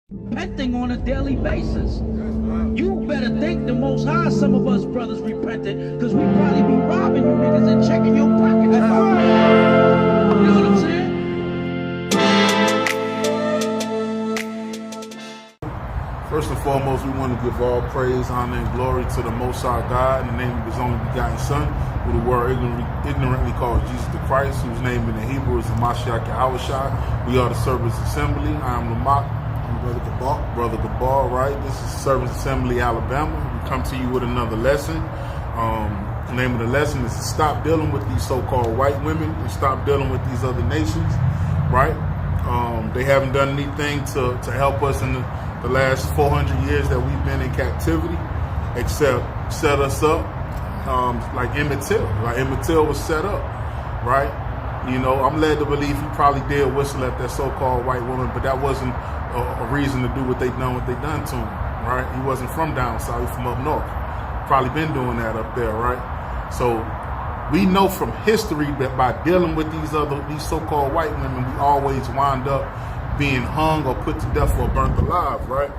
repenting on a daily basis. You better thank the Most High some of us brothers repented, because we probably be robbing you niggas and checking your pockets. You know what I'm saying? First and foremost, we want to give all praise, honor, and glory to the Most High God in the name of His only begotten Son, who the world ignorantly calls Jesus the Christ, whose name in the Hebrew is Mashiach Yahushua. We are the Servants Assembly. I am Lamak. I'm Brother Gabal, right? This is Servants Assembly, Alabama. We come to you with another lesson. The name of the lesson is to stop dealing with these so-called white women and stop dealing with these other nations, right? They haven't done anything to help us in the last 400 years that we've been in captivity, except set us up like Emmett Till. Like Emmett Till was set up, right? You know, I'm led to believe he probably did whistle at that so-called white woman, but that wasn't a reason to do what they done to him, right? He wasn't from down south, he from up north. Probably been doing that up there, right? So we know from history that by dealing with these so-called white women, we always wind up being hung or put to death or burnt alive, right?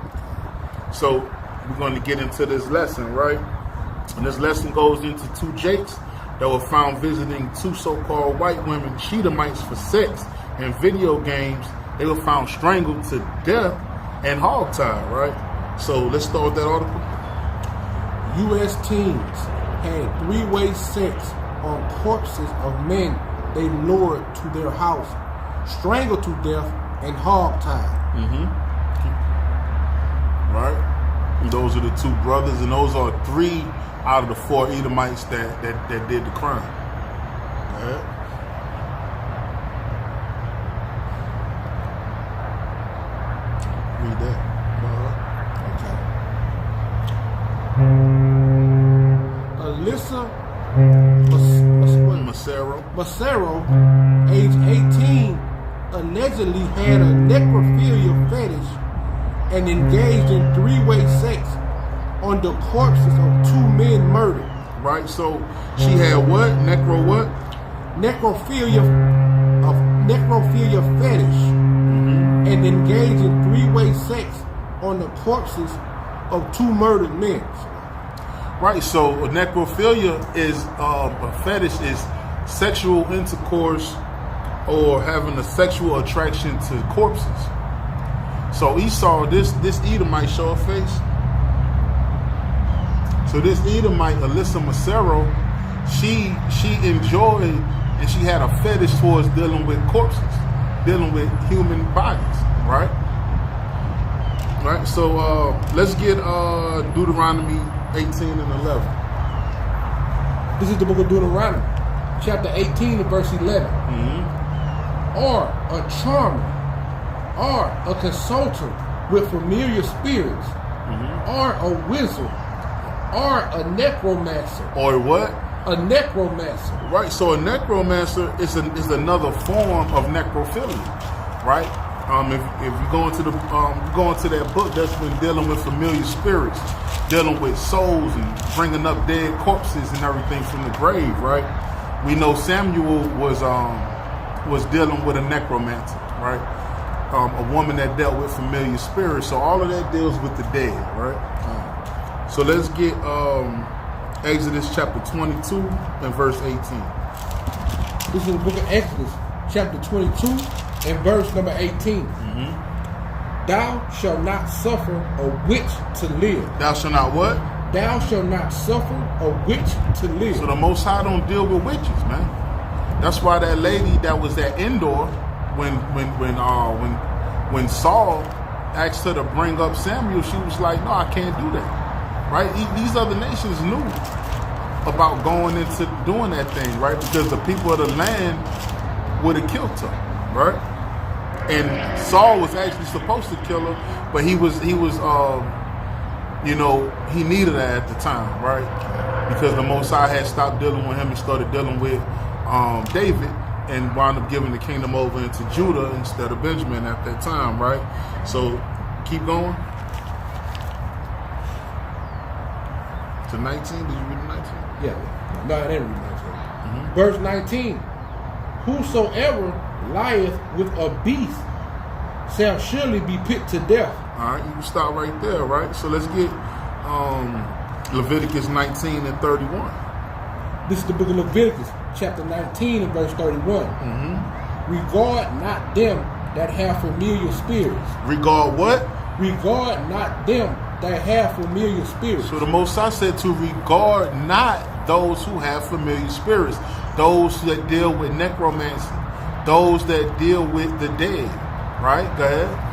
So we're going to get into this lesson, right? And this lesson goes into two Jakes that were found visiting two so-called white women, Shedamites, for sex and video games. They were found strangled to death and hogtied, right? So let's start with that article. U.S. teens had three-way sex on corpses of men they lured to their house, strangled to death, and hogtied. Right? And those are the two brothers, and those are 3 out of the 4 Edomites that did the crime. Right? Read that. Okay. Alyssa Macero, age 18, allegedly had a necrophilia fetish and engaged in three-way sex on the corpses of 2 men murdered. Right, so she had what? Necrophilia fetish and engaged in three-way sex on the corpses of 2 murdered men. Right, so a necrophilia is a fetish is sexual intercourse or having a sexual attraction to corpses. So Esau, this Edomite, show her face. So this Edomite, Alyssa Macero, she enjoyed and she had a fetish towards dealing with corpses, dealing with human bodies, right? Right. So let's get Deuteronomy 18 and 11. This is the book of Deuteronomy, chapter 18 and verse 11. Or a charmer, or a consultant with familiar spirits, or a wizard, or a necromancer. Or what? A necromancer. Right, so a necromancer is another form of necrophilia, right? If you go into that book, that's been dealing with familiar spirits, dealing with souls and bringing up dead corpses and everything from the grave, right? We know Samuel was dealing with a necromancer, right? A woman that dealt with familiar spirits. So all of that deals with the dead, right? So let's get Exodus chapter 22 and verse 18. This is the book of Exodus, chapter 22 and verse number 18. Thou shalt not suffer a witch to live. Thou shalt not what? Thou shalt not suffer a witch to live. So the Most High don't deal with witches, man. That's why that lady that was at Endor, when Saul asked her to bring up Samuel, she was like, "No, I can't do that." Right? These other nations knew about going into doing that thing, right? Because the people of the land would have killed her, right? And Saul was actually supposed to kill her, but he needed her at the time, right? Because the Most High had stopped dealing with him and started dealing with David, and wound up giving the kingdom over into Judah instead of Benjamin at that time, right? So keep going. To 19, did you read 19? Yeah. No, I didn't read 19. Verse 19. Whosoever lieth with a beast shall surely be put to death. All right, you can stop right there, right? So let's get Leviticus 19 and 31. This is the book of Leviticus, chapter 19 and verse 31. Regard not them that have familiar spirits. Regard what? Regard not them that have familiar spirits. So the Most High said to regard not those who have familiar spirits, those that deal with necromancy, those that deal with the dead. Right? Go ahead.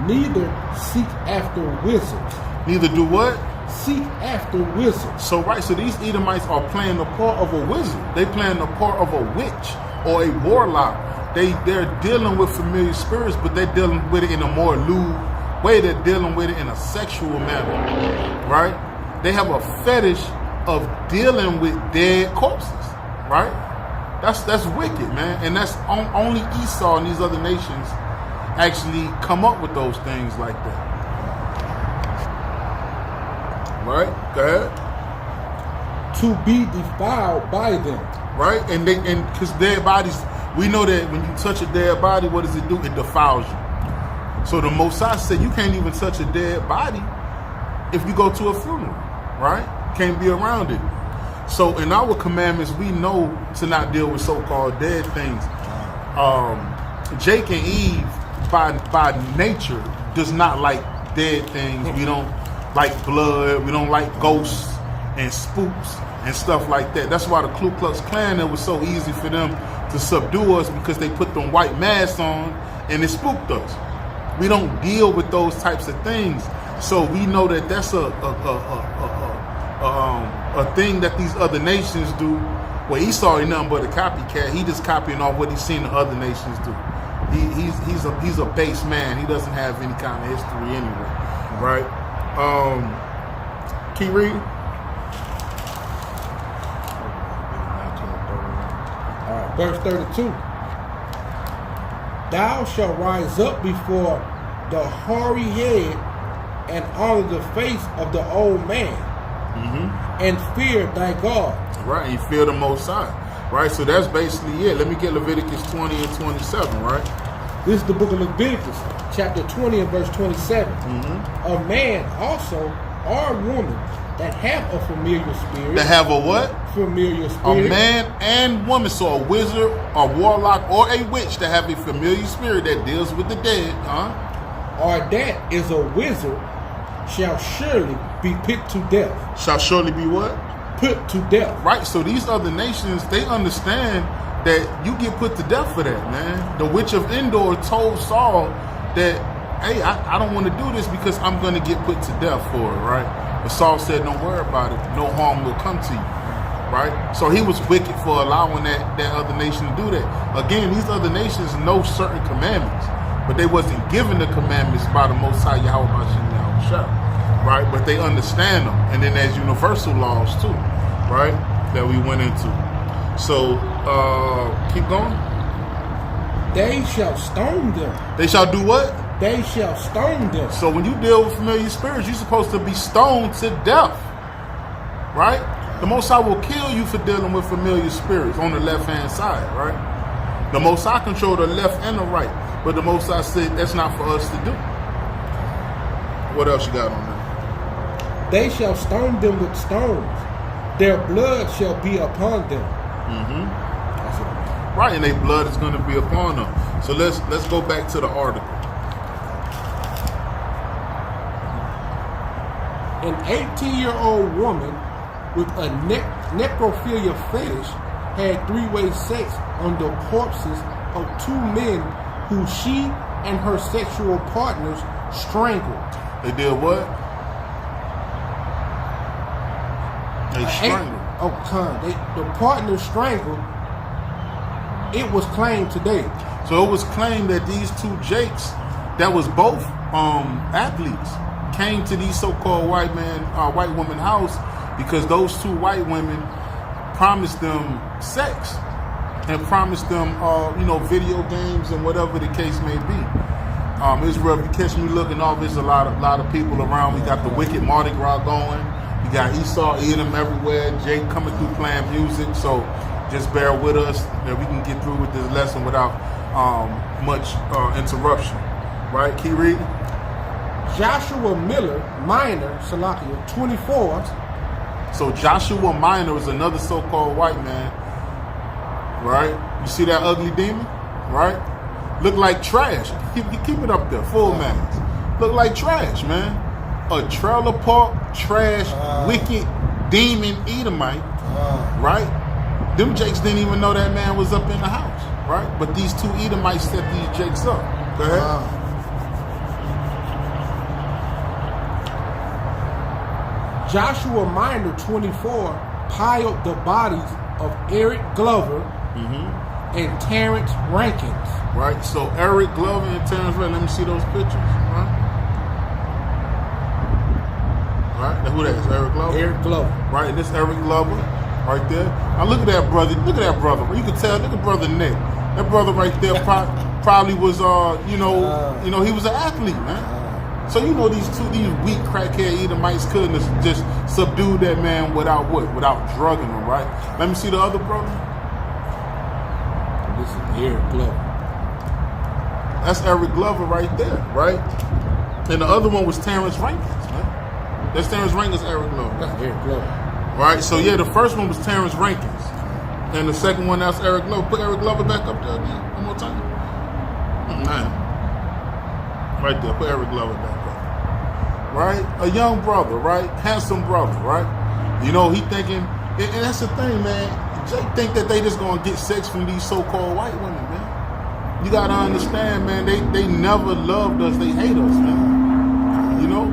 Neither seek after wizards. Neither do what? Seek after wizards. So right, so these Edomites are playing the part of a wizard. They playing the part of a witch or a warlock. They're dealing with familiar spirits, but they're dealing with it in a more lewd way. They're dealing with it in a sexual manner, right? They have a fetish of dealing with dead corpses, right? That's wicked, man. And that's only Esau and these other nations actually come up with those things like that. Right? Go ahead. To be defiled by them. Right? And because dead bodies, we know that when you touch a dead body, what does it do? It defiles you. So the Most High said you can't even touch a dead body if you go to a funeral, right? Can't be around it. So in our commandments, we know to not deal with so-called dead things. Jake and Eve, by nature, does not like dead things. We don't like blood. We don't like ghosts and spooks and stuff like that. That's why the Ku Klux Klan, it was so easy for them to subdue us, because they put them white masks on and it spooked us. We don't deal with those types of things. So we know that that's a thing that these other nations do. Well, Esau ain't nothing but a copycat. He just copying off what he's seen the other nations do. He's a base man. He doesn't have any kind of history anyway, right? Can you read? Verse 32. Thou shalt rise up before the hoary head and honor the face of the old man, and fear thy God. Right, and fear the Most High. Right, so that's basically it. Let me get Leviticus 20 and 27, right? This is the book of Leviticus, chapter 20 and verse 27. A man also or a woman that have a familiar spirit. That have a what? Familiar spirit. A man and woman, so a wizard, a warlock, or a witch that have a familiar spirit that deals with the dead, or that is a wizard, shall surely be put to death. Shall surely be what? Put to death. Right, so these other nations, they understand that you get put to death for that, man. The witch of Endor told Saul that, hey, I don't want to do this because I'm going to get put to death for it, right? But Saul said, don't worry about it. No harm will come to you, right? So he was wicked for allowing that other nation to do that. Again, these other nations know certain commandments, but they wasn't given the commandments by the Most High Yahweh Bashim Yahushua, right? But they understand them. And then there's universal laws too, right? That we went into. So, keep going. They shall stone them. They shall do what? They shall stone them. So when you deal with familiar spirits, you're supposed to be stoned to death, right? The Most High will kill you for dealing with familiar spirits on the left-hand side, right? The Most High control the left and the right, but the Most High said that's not for us to do. What else you got on there? They shall stone them with stones. Their blood shall be upon them. Right, and their blood is going to be upon them. So let's go back to the article. An 18-year-old woman with a necrophilia fetish had three-way sex on the corpses of two men who she and her sexual partners strangled. They did what? They strangled. The partners strangled. It was claimed today. So it was claimed that these two Jakes, that was both athletes, came to these so-called white woman house because those two white women promised them sex and promised them, video games and whatever the case may be. Israel, if you catch me looking off, there's a lot of people around. We got the wicked Mardi Gras going. We got Esau, Edom everywhere. Jake coming through playing music. So just bear with us that we can get through with this lesson without much interruption. Right? Keep reading. Joshua Miller, minor, Salakia, 24. So Joshua Minor is another so-called white man, right? You see that ugly demon, right? Look like trash. Keep it up there, full mask. Look like trash, man. A trailer park, trash, wicked demon Edomite, right? Them Jakes didn't even know that man was up in the house, right? But these two Edomites set these Jakes up. Go ahead. Joshua Minor, 24, piled the bodies of Eric Glover and Terrence Rankins. Right, so Eric Glover and Terrence Rankins, let me see those pictures, right? Right, now who that is? Eric Glover? Eric Glover. Right, and this Eric Glover right there. Now look at that brother. Look at that brother. You can tell. Look at brother Nick. That brother right there probably was, he was an athlete, man. So you know these weak crackhead Edomites couldn't have just subdued that man without what? Without drugging him, right? Let me see the other brother. This is Eric Glover. That's Eric Glover right there, right? And the other one was Terrence Rankins, man. That's Terrence Rankins, Eric Glover. That's Eric Glover. Right, so yeah, the first one was Terrence Rankins. And the second one, that's Eric Glover. Put Eric Glover back up there again, one more time. Man. Right there, put Eric Glover back up. Right? A young brother, right? Handsome brother, right? You know, he thinking, and that's the thing, man. Jake think that they just gonna get sex from these so-called white women, man. You gotta understand, man, they never loved us, they hate us, man. You know?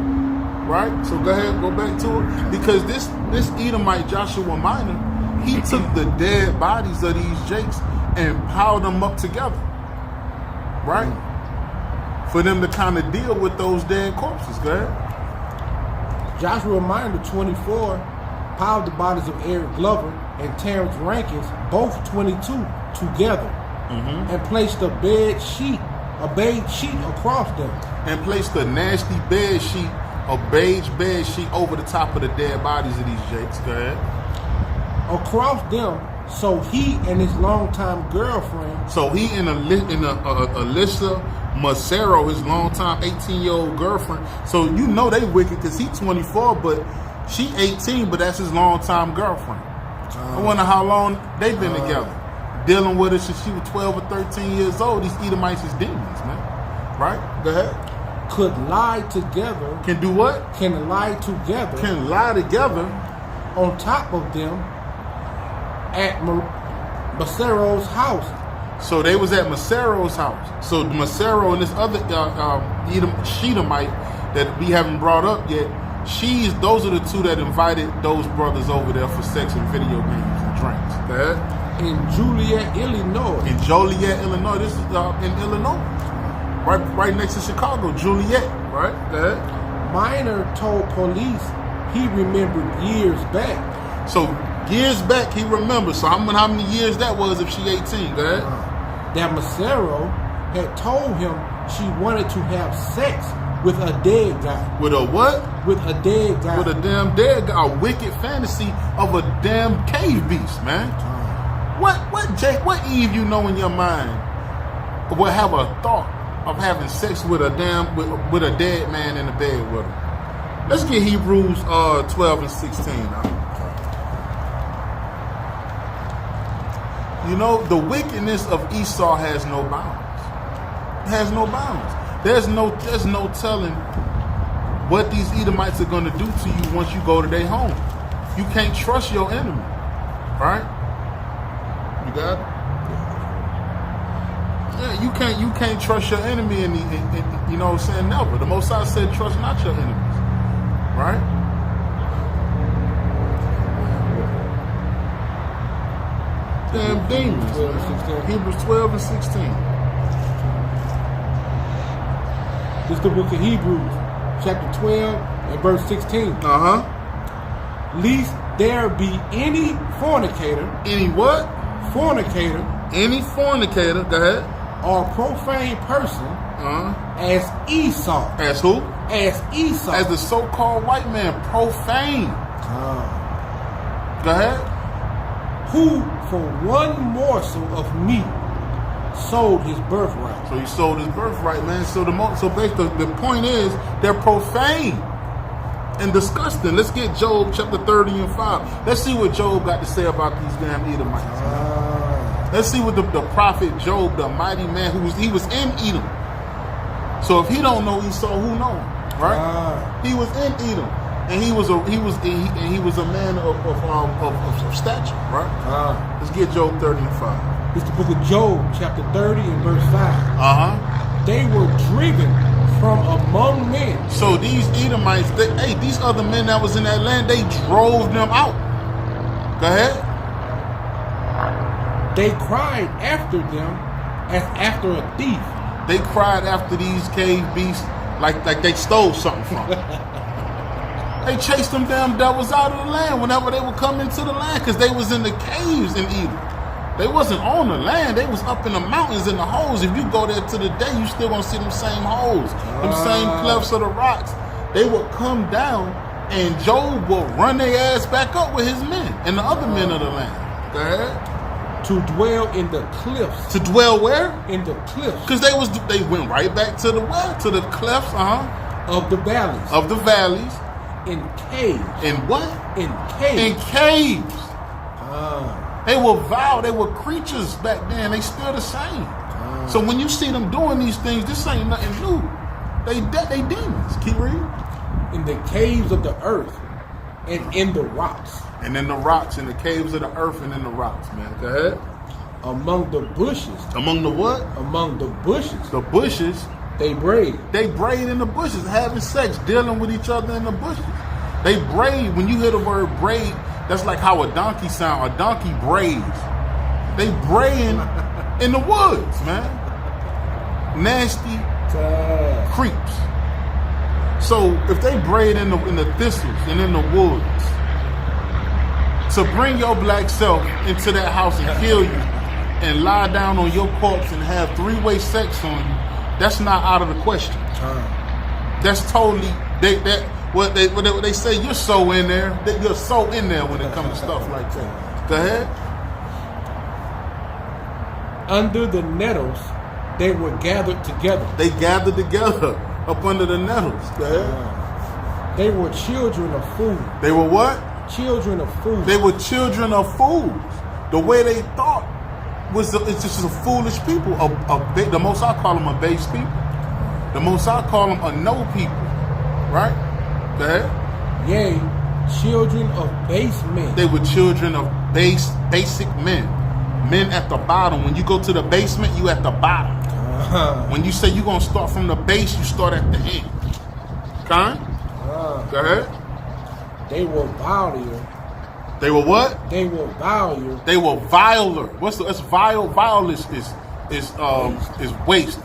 Right? So go ahead, go back to it. Because this Edomite, Joshua Minor, he took the dead bodies of these Jakes and piled them up together. Right? For them to kind of deal with those dead corpses, go ahead. Joshua Minor, 24, piled the bodies of Eric Glover and Terrence Rankins, both 22, together, and placed a beige sheet across them. And placed a nasty bed sheet, a beige bed sheet over the top of the dead bodies of these Jakes. Go ahead. Across them, so he and his longtime girlfriend. So he and Alyssa Macero, his longtime 18-year-old girlfriend. So you know they wicked because he's 24, but she 18, but that's his longtime girlfriend. I wonder how long they've been together. Dealing with her since she was 12 or 13 years old. These Edomites is demons, man. Right? Go ahead. Could lie together. Can do what? Can lie together. Can lie together. On top of them at Macero's house. So they was at Macero's house. So Macero and this other Shedamite that we haven't brought up yet, those are the two that invited those brothers over there for sex and video games and drinks. Go ahead. In Joliet, Illinois. In Joliet, Illinois. This is in Illinois. Right next to Chicago, Joliet. Right? Go ahead. Minor told police he remembered years back. So years back he remembers. So how many years that was if she 18? Go ahead. That Macero had told him she wanted to have sex with a dead guy. With a what? With a dead guy. With a damn dead guy. A wicked fantasy of a damn cave beast, man. What Eve you know in your mind would have a thought of having sex with a with a dead man in the bed with him? Let's get Hebrews 12 and 16 now. You know, the wickedness of Esau has no bounds. It has no bounds. There's no telling what these Edomites are going to do to you once you go to their home. You can't trust your enemy, right? You got it? Yeah, you can't trust your enemy, and you know what I'm saying? Never. The Most High said, "Trust not your enemies," right? Damn demons. 12 and 16. Hebrews 12 and 16. This is the book of Hebrews, chapter 12 and verse 16. Lest there be any fornicator. Any what? Fornicator. Any fornicator. Go ahead. Or profane person. As Esau. As who? As Esau. As the so-called white man. Profane. Go ahead. Who for one morsel of meat sold his birthright. So he sold his birthright, man. So basically, the point is they're profane and disgusting. Let's get Job chapter 30 and 5. Let's see what Job got to say about these damn Edomites. Let's see what the prophet Job, the mighty man he was in Edom. So if he don't know Esau, who know him, right? He was in Edom, and he was a man of stature, right? Let's get Job 30 and 5. It's the book of Job, chapter 30 and verse 5. They were driven from among men. So these Edomites, these other men that was in that land, they drove them out. Go ahead. They cried after them as after a thief. They cried after these cave beasts like they stole something from them. They chased them damn devils out of the land whenever they would come into the land, because they was in the caves in Edom. They wasn't on the land. They was up in the mountains in the holes. If you go there to the day, you still gonna see them same holes, them same clefts of the rocks. They would come down, and Job would run their ass back up with his men and the other men of the land. Go ahead. To dwell in the cliffs. To dwell where? In the cliffs. Because they went right back to the where? To the cliffs, of the valleys. Of the valleys. In caves. In what? In caves. In caves. They were vile. They were creatures back then. They still the same. So when you see them doing these things, this ain't nothing new. They demons. Keep reading. In the caves of the earth and in the rocks. And in the rocks, in the caves of the earth and in the rocks, man. Go ahead. Among the bushes. Among the what? Among the bushes. The bushes. They braid. They braid in the bushes, having sex, dealing with each other in the bushes. They braid. When you hear the word braid, that's like how a donkey sound. A donkey braids. They braying in the woods, man. Nasty creeps. So if they braid in the thistles and in the woods, to bring your black self into that house and kill you and lie down on your corpse and have three-way sex on you, that's not out of the question. That's totally what they say. You're so in there. You're so in there when it comes to stuff like that. Go ahead. Under the nettles, they were gathered together. They gathered together up under the nettles. Go ahead. They were children of fools. They were what? Children of fools. They were children of fools. The way they thought it's just a foolish people. The Most High call them a base people. The Most High call them a no people. Right? Go ahead. Yea, children of base men. They were children of basic men. Men at the bottom. When you go to the basement, you at the bottom. When you say you're going to start from the base, you start at the end. Okay? Go ahead. They were viler. They were what? They were viler. They were viler. That's vile? Vile is waste.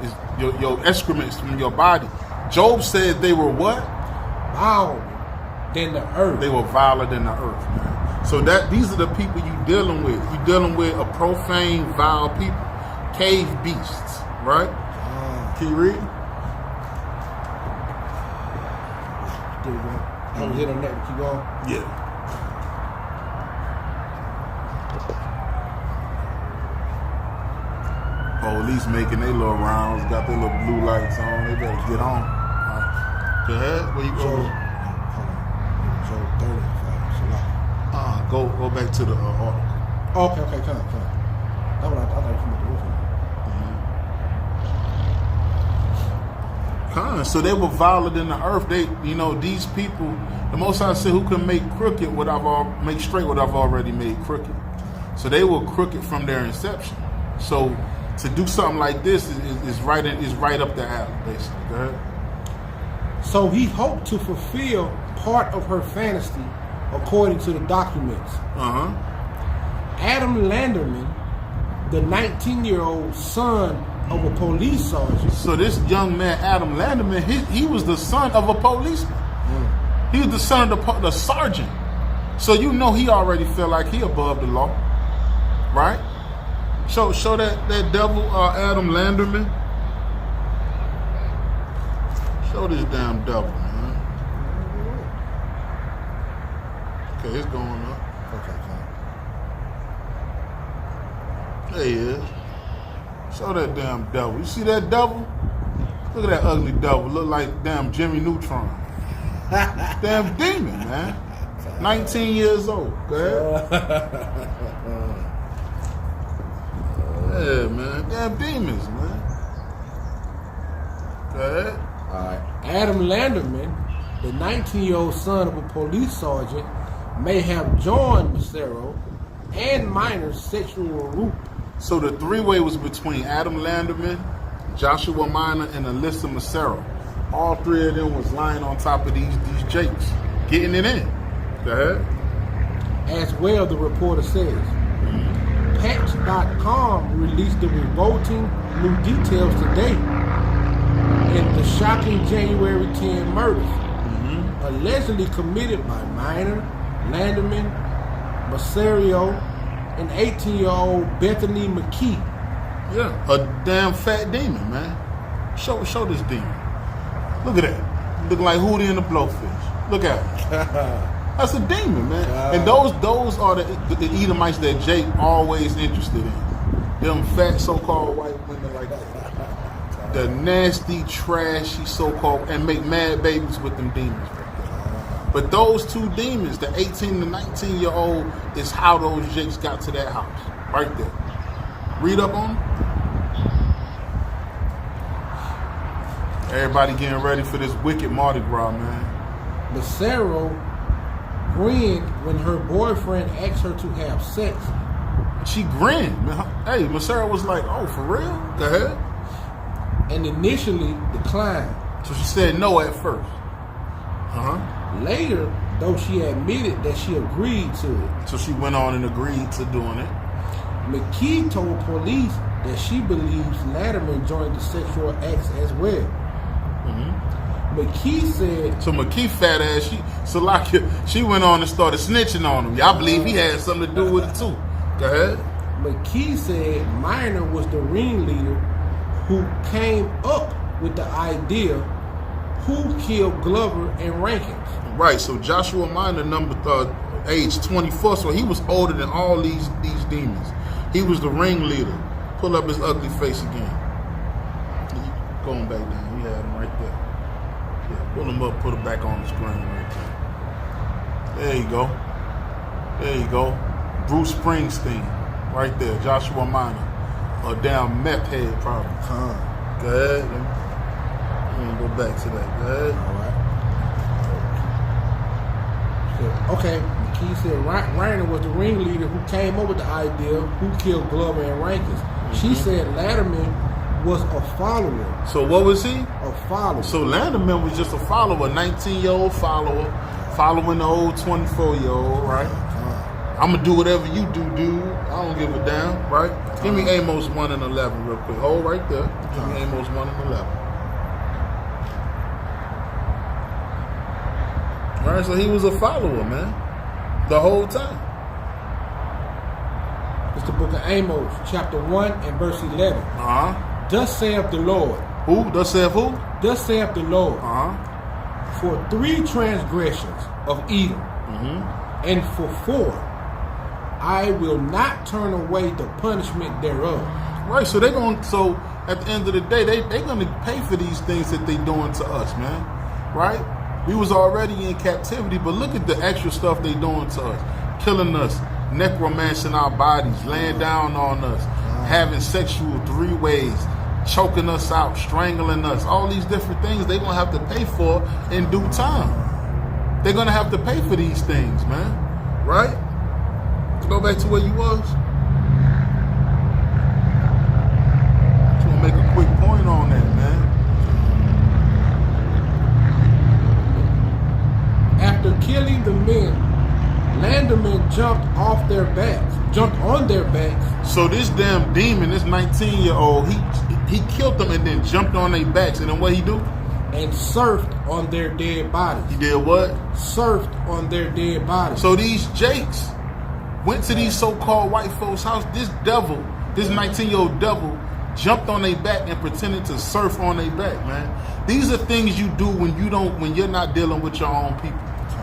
Is your excrements from your body. Job said they were what? Viler than the earth. They were viler than the earth, man. So these are the people you dealing with. You dealing with a profane, vile people. Cave beasts, right? Can you read? I was in on that. Keep going. Yeah. Police making their little rounds, got their little blue lights on. They better get on. Right. Go ahead. Where you go? Job 30. Go back to the article. Okay, come on. That's what I thought you meant to Mm-hmm. So they were viler than the earth. These people, the Most High said, who can make crooked what make straight what I've already made crooked. So they were crooked from their inception. So to do something like this is right up the alley, basically. Go ahead. So he hoped to fulfill part of her fantasy according to the documents. Adam Landerman, the 19-year-old son of a police sergeant. So this young man, Adam Landerman, he was the son of a policeman. He was the son of the sergeant. So he already felt like he above the law, right? Show that devil Adam Landerman. Show this damn devil, man. Okay, it's going up. Okay. There he is. Show that damn devil. You see that devil? Look at that ugly devil. Look like damn Jimmy Neutron. Damn demon, man. 19 years old. Go ahead. Yeah, man. Damn demons, man. Go ahead. All right. Adam Landerman, the 19-year-old son of a police sergeant, may have joined Massero and Minor's sexual route. So the three-way was between Adam Landerman, Joshua Minor, and Alyssa Massero. All three of them was lying on top of these Jakes, getting it in. Go ahead. As well, the reporter says. Patch.com released the revolting new details today in the shocking January 10 murders, allegedly committed by Minor, Landerman, Massero, and 18-year-old Bethany McKee. Yeah, a damn fat demon, man. Show this demon. Look at that. Look like Hootie and the Blowfish. Look at it. That's a demon, man. And those are the Edomites that Jake always interested in. Them fat so-called white women like that. The nasty, trashy so-called, and make mad babies with them demons. But those two demons, the 18 to 19-year-old, is how those Jakes got to that house. Right there. Read up on them. Everybody getting ready for this wicked Mardi Gras, man. Massero grinned when her boyfriend asked her to have sex. She grinned. Hey, Massero was like, oh, for real? Go ahead. And initially declined. So she said no at first. Later, though, she admitted that she agreed to it. So she went on and agreed to doing it. McKee told police that she believes Landerman joined the sexual acts as well. McKee said... So McKee fat ass, she went on and started snitching on him. I believe he had something to do with it too. Go ahead. McKee said Minor was the ringleader who came up with the idea who killed Glover and Rankins. Right, so Joshua Minor, age 24, so he was older than all these demons. He was the ringleader. Pull up his ugly face again. Going back down, you had him right there. Yeah, pull him up, put him back on the screen right there. There you go. There you go. Bruce Springsteen, right there. Joshua Minor. A damn meth head, probably. Go ahead. Let me go back to that. Go ahead. All right. Okay, McKee said Reiner was the ringleader who came up with the idea who killed Glover and Rankins. She said Landerman was a follower. So what was he? A follower. So Landerman was just a follower, 19-year-old follower, following the old 24-year-old, right? I'm going to do whatever you do, dude. I don't give a damn, right? Give me Amos 1 and 11 real quick. Hold right there. Give me Amos 1 and 11. All right, so he was a follower, man, the whole time. It's the book of Amos, chapter 1 and verse 11. Thus saith the Lord. Who? Thus saith who? Thus saith the Lord. For 3 transgressions of Edom, and for 4, I will not turn away the punishment thereof. Right, so at the end of the day, they're going to pay for these things that they doing to us, man. Right? We was already in captivity, but look at the extra stuff they doing to us. Killing us, necromancing our bodies, laying down on us, having sexual 3 ways, choking us out, strangling us, all these different things they're going to have to pay for in due time. They're going to have to pay for these things, man. Right? Let's go back to where you was. Just want to make a quick point on that, man. After killing the men, Landerman jumped on their backs. So this damn demon, this 19-year-old, he killed them and then jumped on their backs. And then what he do? And surfed on their dead bodies. He did what? Surfed on their dead bodies. So these Jakes went to these so-called white folks' house. This devil, this 19-year-old devil, jumped on their back and pretended to surf on their back, man. These are things you do when you're not dealing with your own people.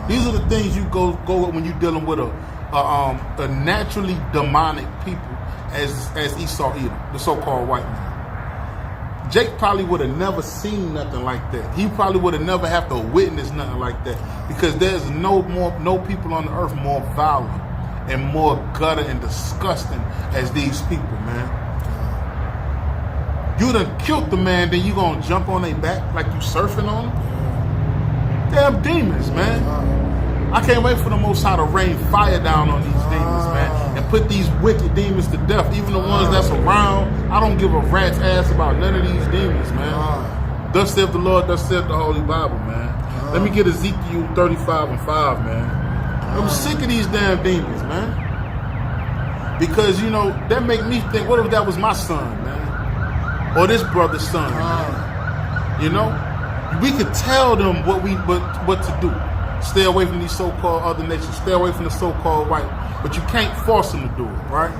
These are the things you go with when you're dealing with a naturally demonic people as Esau Edom, the so-called white man. Jake probably would have never seen nothing like that. He probably would have never have to witness nothing like that, because there's no people on the earth more violent and more gutter and disgusting as these people, man. You done killed the man, then you gonna jump on their back like you surfing on them? Damn demons, man. I can't wait for the Most High to rain fire down on these demons, man, and put these wicked demons to death. Even the ones that's around, I don't give a rat's ass about none of these demons, man. Thus saith the Lord, thus saith the Holy Bible, man. Let me get Ezekiel 35:5, man. I'm sick of these damn demons, man. Because, you know, that make me think, what if that was my son, man? Or this brother's son, man? You know? We could tell them what to do. Stay away from these so-called other nations. Stay away from the so-called white. But you can't force them to do it, right?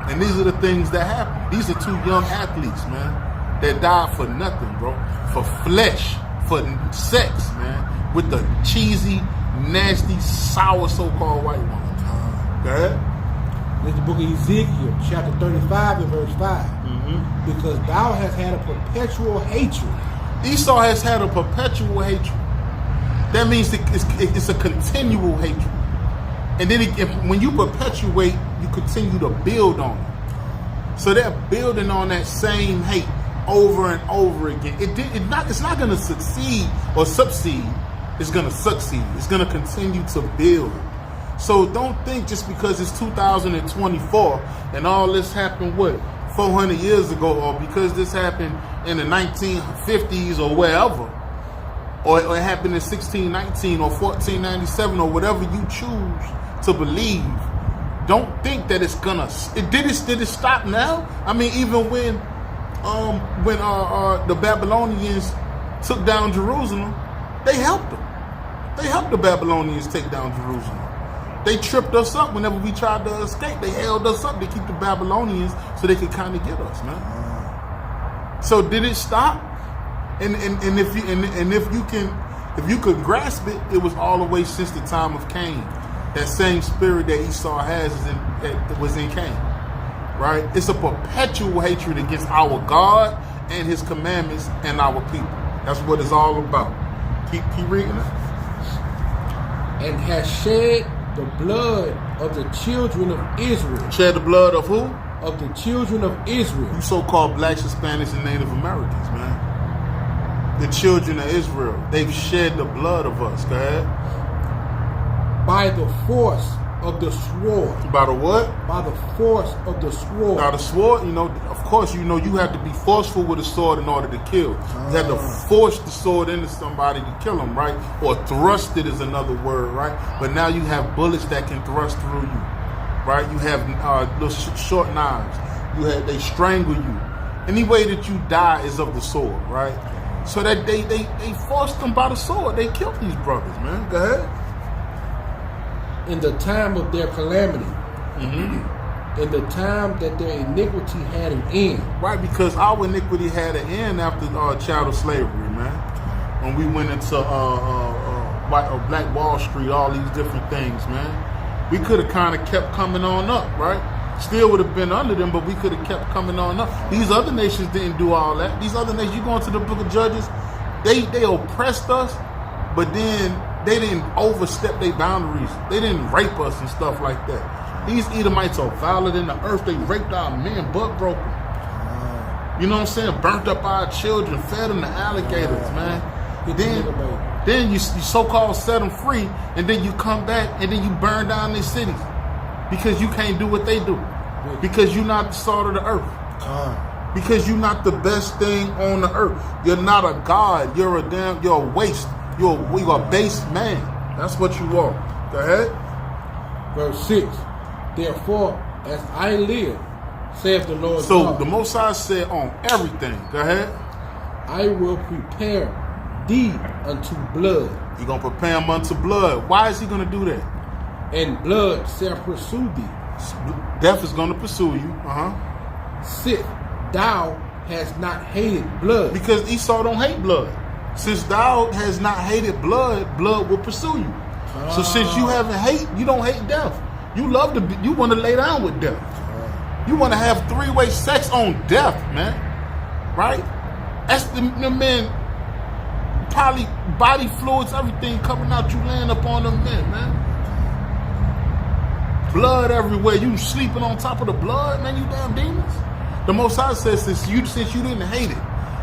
And these are the things that happen. These are two young athletes, man, that died for nothing, bro. For flesh, for sex, man, with the cheesy, nasty, sour so-called white woman. Go ahead. This is the book of Ezekiel, chapter 35 and verse 5. Because thou hast had a perpetual hatred. Esau has had a perpetual hatred. That means it's a continual hatred. And then when you perpetuate, you continue to build on it. So they're building on that same hate over and over again. It's not going to succeed or subside. It's going to succeed. It's going to continue to build. So don't think just because it's 2024 and all this happened, 400 years ago, or because this happened in the 1950s or wherever, or it happened in 1619 or 1497 or whatever you choose to believe. Don't think that it's gonna. Did it stop now? I mean, even when the Babylonians took down Jerusalem, they helped them. They helped the Babylonians take down Jerusalem. They tripped us up whenever we tried to escape. They held us up to keep the Babylonians so they could kind of get us, man. So did it stop? And if you could grasp it, it was all the way since the time of Cain. That same spirit that Esau has was in Cain, right? It's a perpetual hatred against our God and His commandments and our people. That's what it's all about. Keep reading it. And has shed the blood of the children of Israel. Shed the blood of who? Of the children of Israel. You so-called blacks, Hispanics, and Native Americans, man. The children of Israel. They've shed the blood of us, go ahead. By the force of the sword. By the what? By the force of the sword. Now the sword, of course, you have to be forceful with a sword in order to kill. You have to force the sword into somebody to kill them, right? Or thrust it is another word, right? But now you have bullets that can thrust through you, right? You have little short knives. They strangle you. Any way that you die is of the sword, right? So that they forced them by the sword. They killed these brothers, man. Go ahead. In the time of their calamity, in the time that their iniquity had an end. Right, because our iniquity had an end after chattel slavery, man. When we went into Black Wall Street, all these different things, man. We could have kind of kept coming on up, right? Still would have been under them, but we could have kept coming on up. These other nations didn't do all that. These other nations, you go into the book of Judges, they oppressed us, but then they didn't overstep their boundaries. They didn't rape us and stuff like that. These Edomites are violent in the earth. They raped our men, butt broken. You know what I'm saying? Burnt up our children, fed them to alligators, man. Then you so-called set them free, and then you come back, and then you burn down their cities. Because you can't do what they do. Because you're not the salt of the earth. Because you're not the best thing on the earth. You're not a god. You're a waste. You're a base man. That's what you are. Go ahead. Verse 6. Therefore, as I live, saith the Lord So God, the Most High said on everything. Go ahead. I will prepare thee unto blood. You're going to prepare him unto blood. Why is he going to do that? And blood shall pursue thee. Death is going to pursue you. Sit, thou hast not hated blood. Because Esau don't hate blood. Since thou has not hated blood, blood will pursue you. So since you don't hate death. You want to lay down with death. You want to have three-way sex on death, man. Right? That's the men, probably body fluids, everything coming out, you laying up on them men, man. Blood everywhere. You sleeping on top of the blood, man, you damn demons. The Most High says, since you didn't hate it,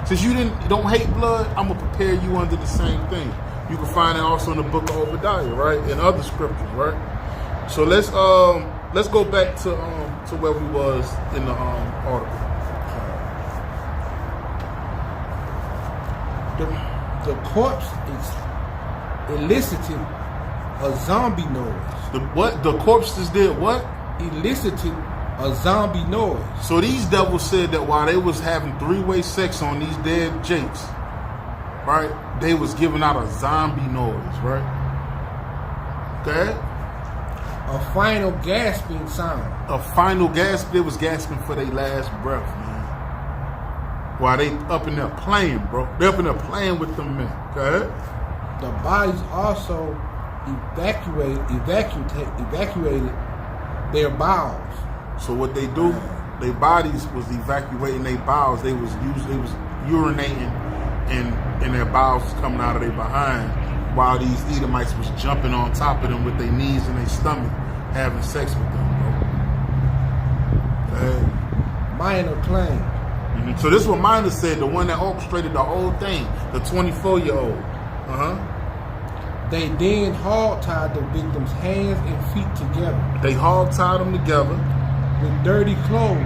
since you don't hate blood, I'm going to prepare you under the same thing. You can find it also in the book of Obadiah, right? And other scriptures, right? So let's go back to where we was in the article. The corpse is eliciting a zombie noise. The corpses did what? Eliciting a zombie noise. So these devils said that while they was having three-way sex on these dead jakes, right, they was giving out a zombie noise, right? Okay? A final gasping sound. A final gasp. They was gasping for their last breath, man. While they up in there playing, bro. They up in there playing with them men, okay? The bodies also evacuated their bowels. So what they do, their bodies was evacuating their bowels. They was urinating and their bowels was coming out of their behind while these Edomites was jumping on top of them with their knees and their stomach having sex with them, bro. Okay. Minor claim. Mm-hmm. So this is what Minor said, the one that orchestrated the whole thing, the 24-year-old. They then hog-tied the victim's hands and feet together. They hog-tied them together. With dirty clothes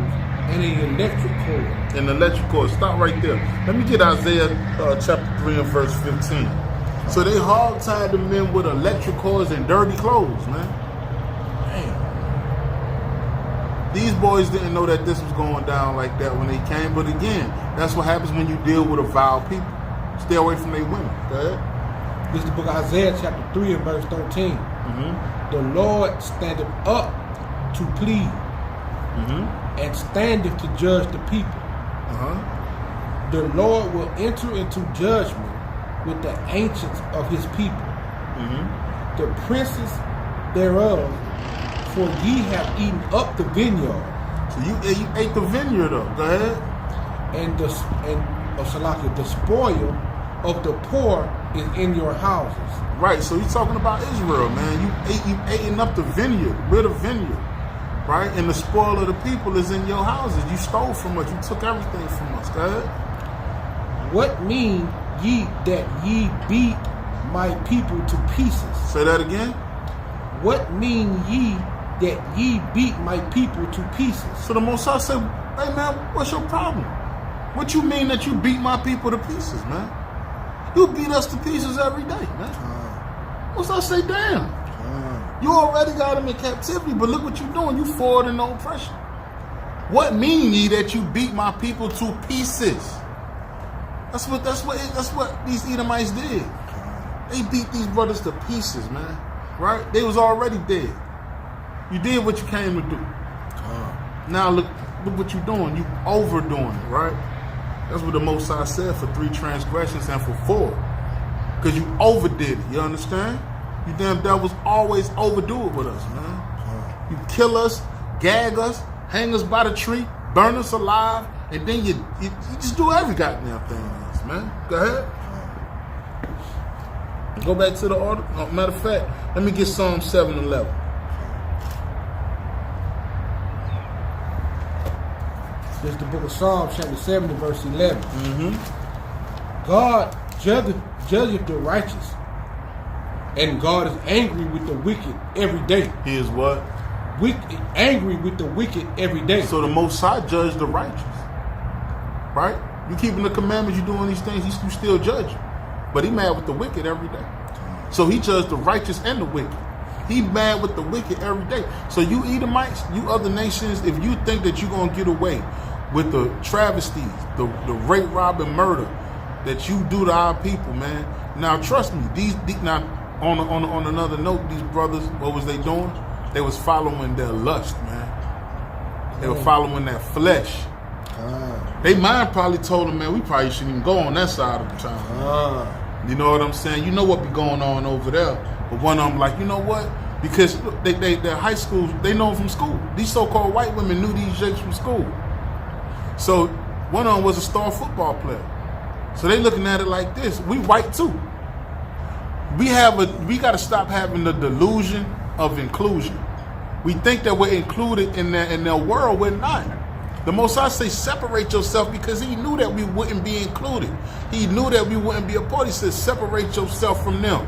and an electric cord. An electric cord. Stop right there. Let me get Isaiah chapter 3 and verse 15. So they hog-tied the men with electric cords and dirty clothes, man. Damn. These boys didn't know that this was going down like that when they came. But again, that's what happens when you deal with a vile people. Stay away from their women. Okay? This is the book of Isaiah chapter 3 and verse 13. The Lord standeth up to plead. And standeth to judge the people. The Lord will enter into judgment with the ancients of his people, the princes thereof, for ye have eaten up the vineyard. So you ate the vineyard though. Go ahead. And the spoil of the poor is in your houses. Right. So he's talking about Israel, man. You eating up the vineyard. We're the vineyard. Right? And the spoil of the people is in your houses. You stole from us. You took everything from us. Go ahead. What mean ye that ye beat my people to pieces? Say that again. What mean ye that ye beat my people to pieces? So the Most High said, hey man, what's your problem? What you mean that you beat my people to pieces, man? You beat us to pieces every day, man. Most High say, damn. You already got them in captivity, but look what you're doing. You forward in the oppression. What mean ye that you beat my people to pieces? That's what these Edomites did. They beat these brothers to pieces, man. Right? They was already dead. You did what you came to do. Now look what you're doing. You overdoing it, right? That's what the Most High said for 3 transgressions and for 4. Because you overdid it. You understand? You damn devils always overdo it with us, man. You kill us, gag us, hang us by the tree, burn us alive, and then you just do every goddamn thing to us, man. Go ahead. Go back to the order. Matter of fact, let me get Psalm 7:11. This is the book of Psalms, chapter 7, verse 11. God judgeth the righteous, and God is angry with the wicked every day. He is what? Angry with the wicked every day. So the Most High judge the righteous, right? You keeping the commandments, you doing these things, you still judge. But he mad with the wicked every day. So he judged the righteous and the wicked. He mad with the wicked every day. So you Edomites, you other nations, if you think that you're going to get away with the travesties, the rape, rob, and murder that you do to our people, man. Now trust me, now on another note, these brothers, what was they doing? They was following their lust, man. They were following their flesh. They mind probably told them, man, we probably shouldn't even go on that side of the town. You know what I'm saying? You know what be going on over there. But one of them like, you know what? Because their high school, they know them from school. These so-called white women knew these jakes from school. So one of them was a star football player. So they looking at it like this. We white too. We got to stop having the delusion of inclusion. We think that we're included in their world. We're not. The Most High say separate yourself because he knew that we wouldn't be included. He knew that we wouldn't be a part. He said separate yourself from them.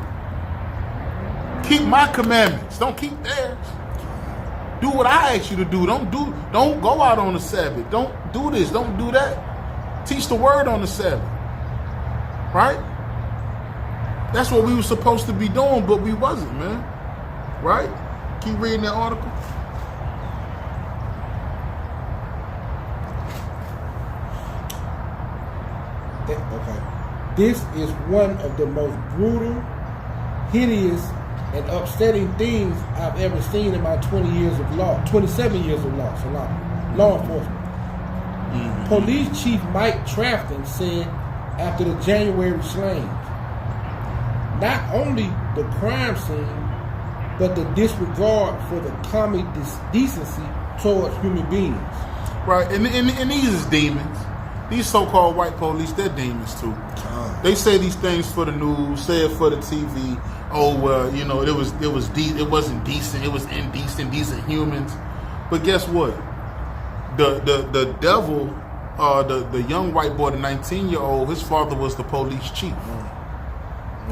Keep my commandments. Don't keep theirs. Do what I ask you to do. Don't go out on the Sabbath. Don't do this. Don't do that. Teach the word on the Sabbath. Right? That's what we were supposed to be doing, but we wasn't, man. Right? Keep reading that article. Okay. This is one of the most brutal, hideous, and upsetting things I've ever seen in my 27 years of law, law enforcement. Mm-hmm. Police Chief Mike Trafton said after the January slayings, not only the crime scene, but the disregard for the common decency towards human beings. Right, and these is demons. These so-called white police, they're demons too. They say these things for the news, say it for the TV. Oh well, you know, it wasn't decent, it was indecent. These are humans. But guess what? The devil, the young white boy, the 19-year-old, his father was the police chief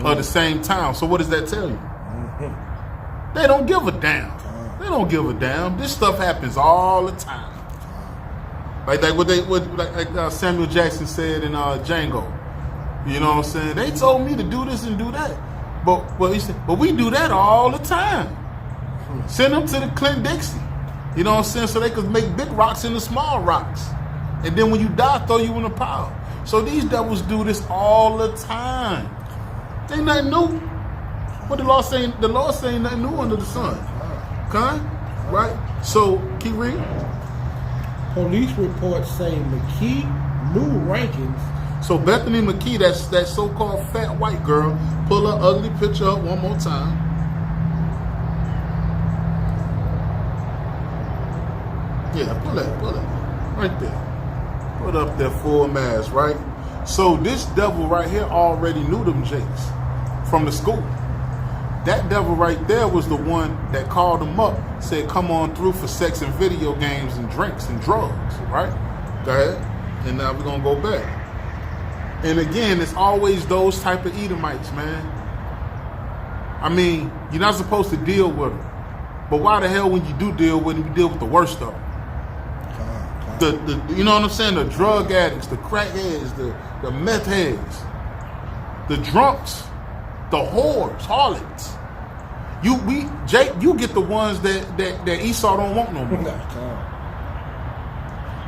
of the same town. So what does that tell you? Mm-hmm. They don't give a damn. They don't give a damn. This stuff happens all the time. Like Samuel Jackson said in Django. You know what I'm saying? They told me to do this and do that. But he said, but we do that all the time. Send them to the Clint Dixie. You know what I'm saying? So they could make big rocks into small rocks. And then when you die, throw you in a pile. So these devils do this all the time. Ain't nothing new. What the law saying nothing new under the sun. Okay? Right? So keep reading. Police reports say McKee new rankings. So Bethany McKee, that so-called fat white girl, pull her ugly picture up one more time. Yeah, pull it. Right there. Put up there full mass, right? So this devil right here already knew them jakes from the school. That devil right there was the one that called him up, said, come on through for sex and video games and drinks and drugs, right? Go ahead. And now we're going to go back. And again, it's always those type of Edomites, man. I mean, you're not supposed to deal with them. But why the hell when you do deal with them, you deal with the worst of them? You know what I'm saying? The drug addicts, the crackheads, the meth heads, the drunks, the whores, harlots. Jake, you get the ones that Esau don't want no more.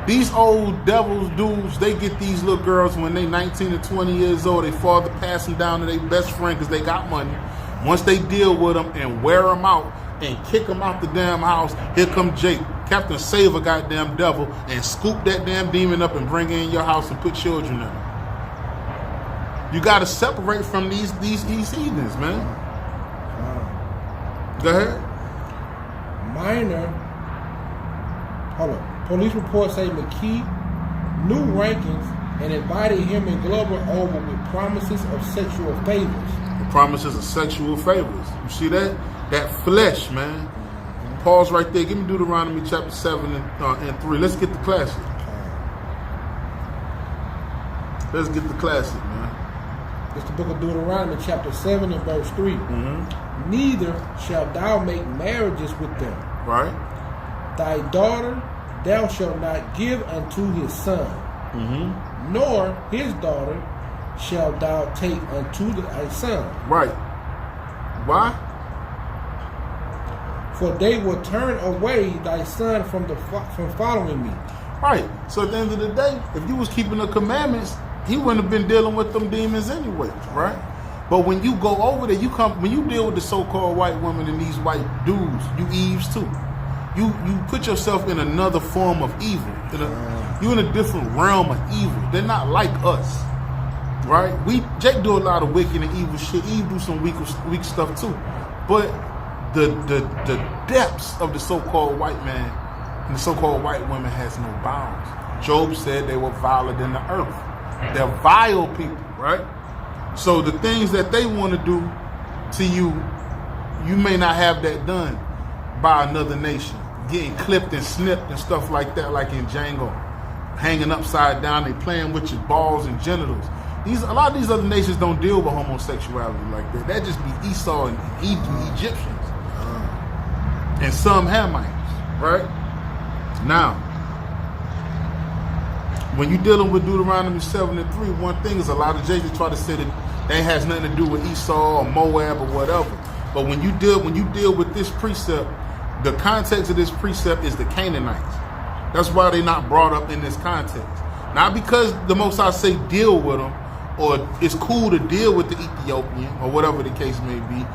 These old devils dudes, they get these little girls when they 19 or 20 years old. They father pass them down to their best friend because they got money. Once they deal with them and wear them out and kick them out the damn house, here come Jake, Captain Save a goddamn devil, and scoop that damn demon up and bring it in your house and put children in it. You got to separate from these heathens, man. Go ahead. Hold on. Police reports say McKee new rankings and invited him and Glover over with promises of sexual favors. The promises of sexual favors. You see that? That flesh, man. Pause right there. Give me Deuteronomy chapter 7 and 3. Let's get the classic. Let's get the classic, man. It's the book of Deuteronomy chapter 7 and verse 3. Mm-hmm. Neither shall thou make marriages with them. Right. Thy daughter thou shalt not give unto his son, mm-hmm. nor his daughter shalt thou take unto thy son. Right. Why? For they will turn away thy son from following me. Right. So at the end of the day, if you was keeping the commandments, he wouldn't have been dealing with them demons anyway, right? But when you go over there, when you deal with the so-called white women and these white dudes, you Eves too. You put yourself in another form of evil. You're in a different realm of evil. They're not like us, right? Jake do a lot of wicked and evil shit. Eve do some weak stuff too. But the depths of the so-called white man and the so-called white women has no bounds. Job said they were viler than the earth. They're vile people, right? So the things that they want to do to you, you may not have that done by another nation. Getting clipped and snipped and stuff like that, like in Django. Hanging upside down, they playing with your balls and genitals. A lot of these other nations don't deal with homosexuality like that. That just be Esau and Egyptians. And some Hamites, right? Now, when you're dealing with Deuteronomy 7:3, one thing is a lot of Jays try to say that that has nothing to do with Esau or Moab or whatever. But when you deal with this precept, the context of this precept is the Canaanites. That's why they're not brought up in this context. Not because the Most High say deal with them, or it's cool to deal with the Ethiopian, or whatever the case may be.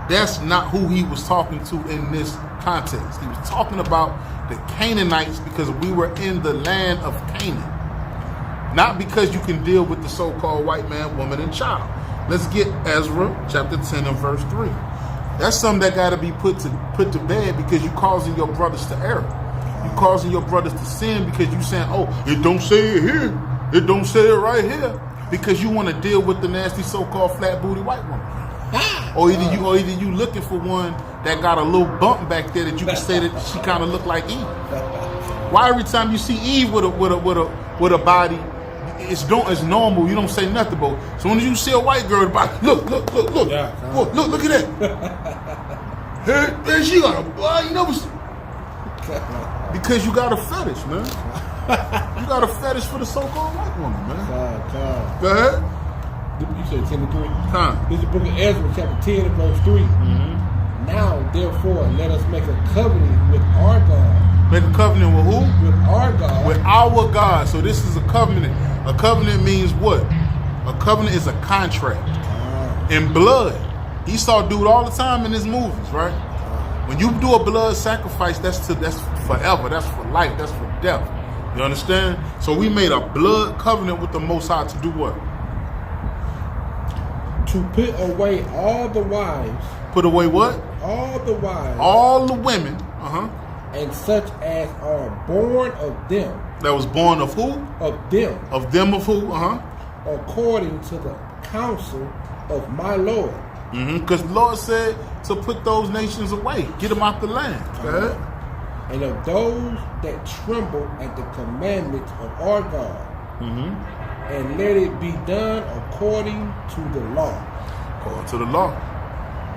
That's not who he was talking to in this context. He was talking about the Canaanites because we were in the land of Canaan. Not because you can deal with the so-called white man, woman, and child. Let's get Ezra chapter 10 and verse 3. That's something that got to be put to bed because you're causing your brothers to err. You're causing your brothers to sin because you're saying, oh, it don't say it here. It don't say it right here. Because you want to deal with the nasty so-called flat-booty white woman. Or either you looking for one that got a little bump back there that you can say that she kind of look like Eve. Why every time you see Eve with a body, it's normal. You don't say nothing about. So when you see a white girl, look at that. Hey, she got a boy. You never. Because you got a fetish, man. You got a fetish for the so-called white woman, man. Go ahead. You said 10 and 3. Huh. This is the book of Ezra, chapter 10 and verse 3. Mm-hmm. Now, therefore, let us make a covenant with our God. Make a covenant with who? With our God. With our God. So this is a covenant. A covenant means what? A covenant is a contract. In blood. Esau do it all the time in his movies, right? When you do a blood sacrifice, that's forever. That's for life. That's for death. You understand? So we made a blood covenant with the Most High to do what? To put away all the wives. Put away what? All the wives. All the women. And such as are born of them. That was born of who? Of them. Of them of who? According to the counsel of my Lord. Because the Lord said to put those nations away. Get them out the land. And of those that tremble at the commandments of our God. And let it be done according to the law. According to the law.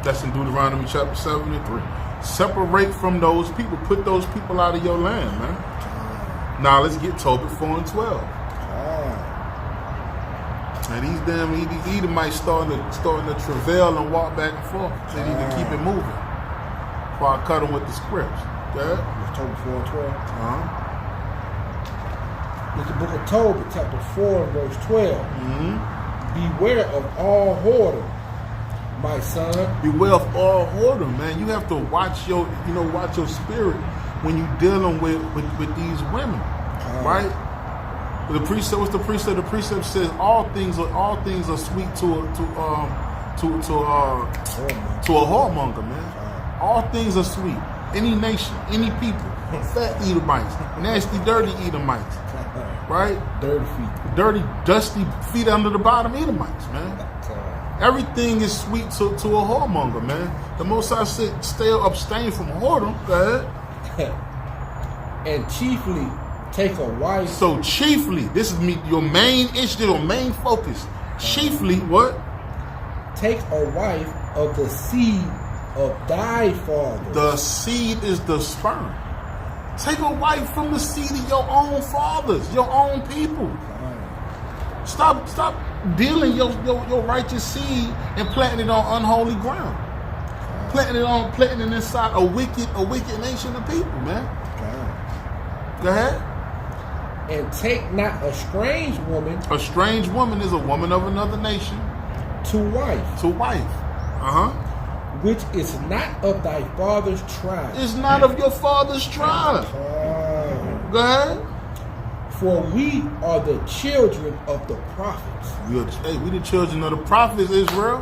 That's in Deuteronomy chapter 7 and 3. Separate from those people. Put those people out of your land, man. Now let's get Tobit 4 and 12. And these Edomites starting to travail and walk back and forth. They need to keep it moving. Before I cut them with the scripts. Okay? Tobit 4 and 12. It's the book of Tobit, chapter 4 and verse 12. Beware of all whoredom, my son. Beware of all whoredom, man. You have to watch your spirit when you're dealing with these women, right? The precept, what's the precept? The precept says all things are sweet to a whoremonger, man. All things are sweet. Any nation, any people, fat Edomites, nasty, dirty Edomites, right? Dirty, dusty feet under the bottom Edomites, man. Everything is sweet to a whoremonger, man. The Most High said, abstain from whoredom. Go ahead. And chiefly take a wife. So chiefly, this is your main issue, your main focus. Chiefly, what? Take a wife of the seed of thy fathers. The seed is the sperm. Take a wife from the seed of your own fathers, your own people. Stop dealing your righteous seed and planting it on unholy ground. Planting it inside a wicked nation of people, man. Go ahead. And take not a strange woman. A strange woman is a woman of another nation. To wife. Which is not of thy father's tribe. It's not of your father's tribe. Go ahead. For we are the children of the prophets. We the children of the prophets, Israel.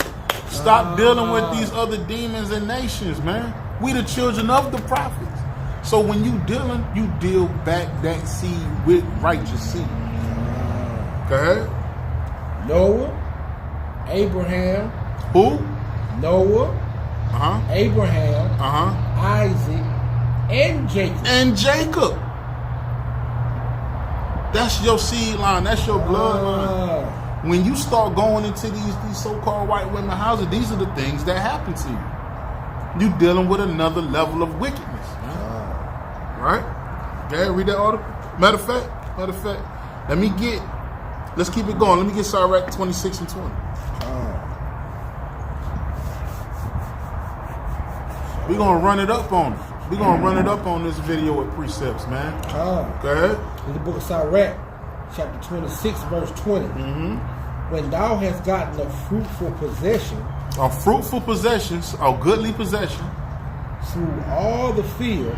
Stop dealing with these other demons and nations, man. We the children of the prophets. So when you dealing, you deal back that seed with righteous seed. Go ahead. Noah, Abraham. Who? Noah, Abraham, Isaac, and Jacob. And Jacob. That's your seed line. That's your bloodline. When you start going into these so-called white women houses, these are the things that happen to you. You dealing with another level of wickedness. Right? Okay, read that article. Matter of fact, let's keep it going. Let me get Sirach 26 and 20. We're going to run it up on it. We're going to run it up on this video with precepts, man. Go ahead. In the book of Sirach, chapter 26, verse 20. When thou hast gotten a fruitful possession, a fruitful possession, a goodly possession, through all the field.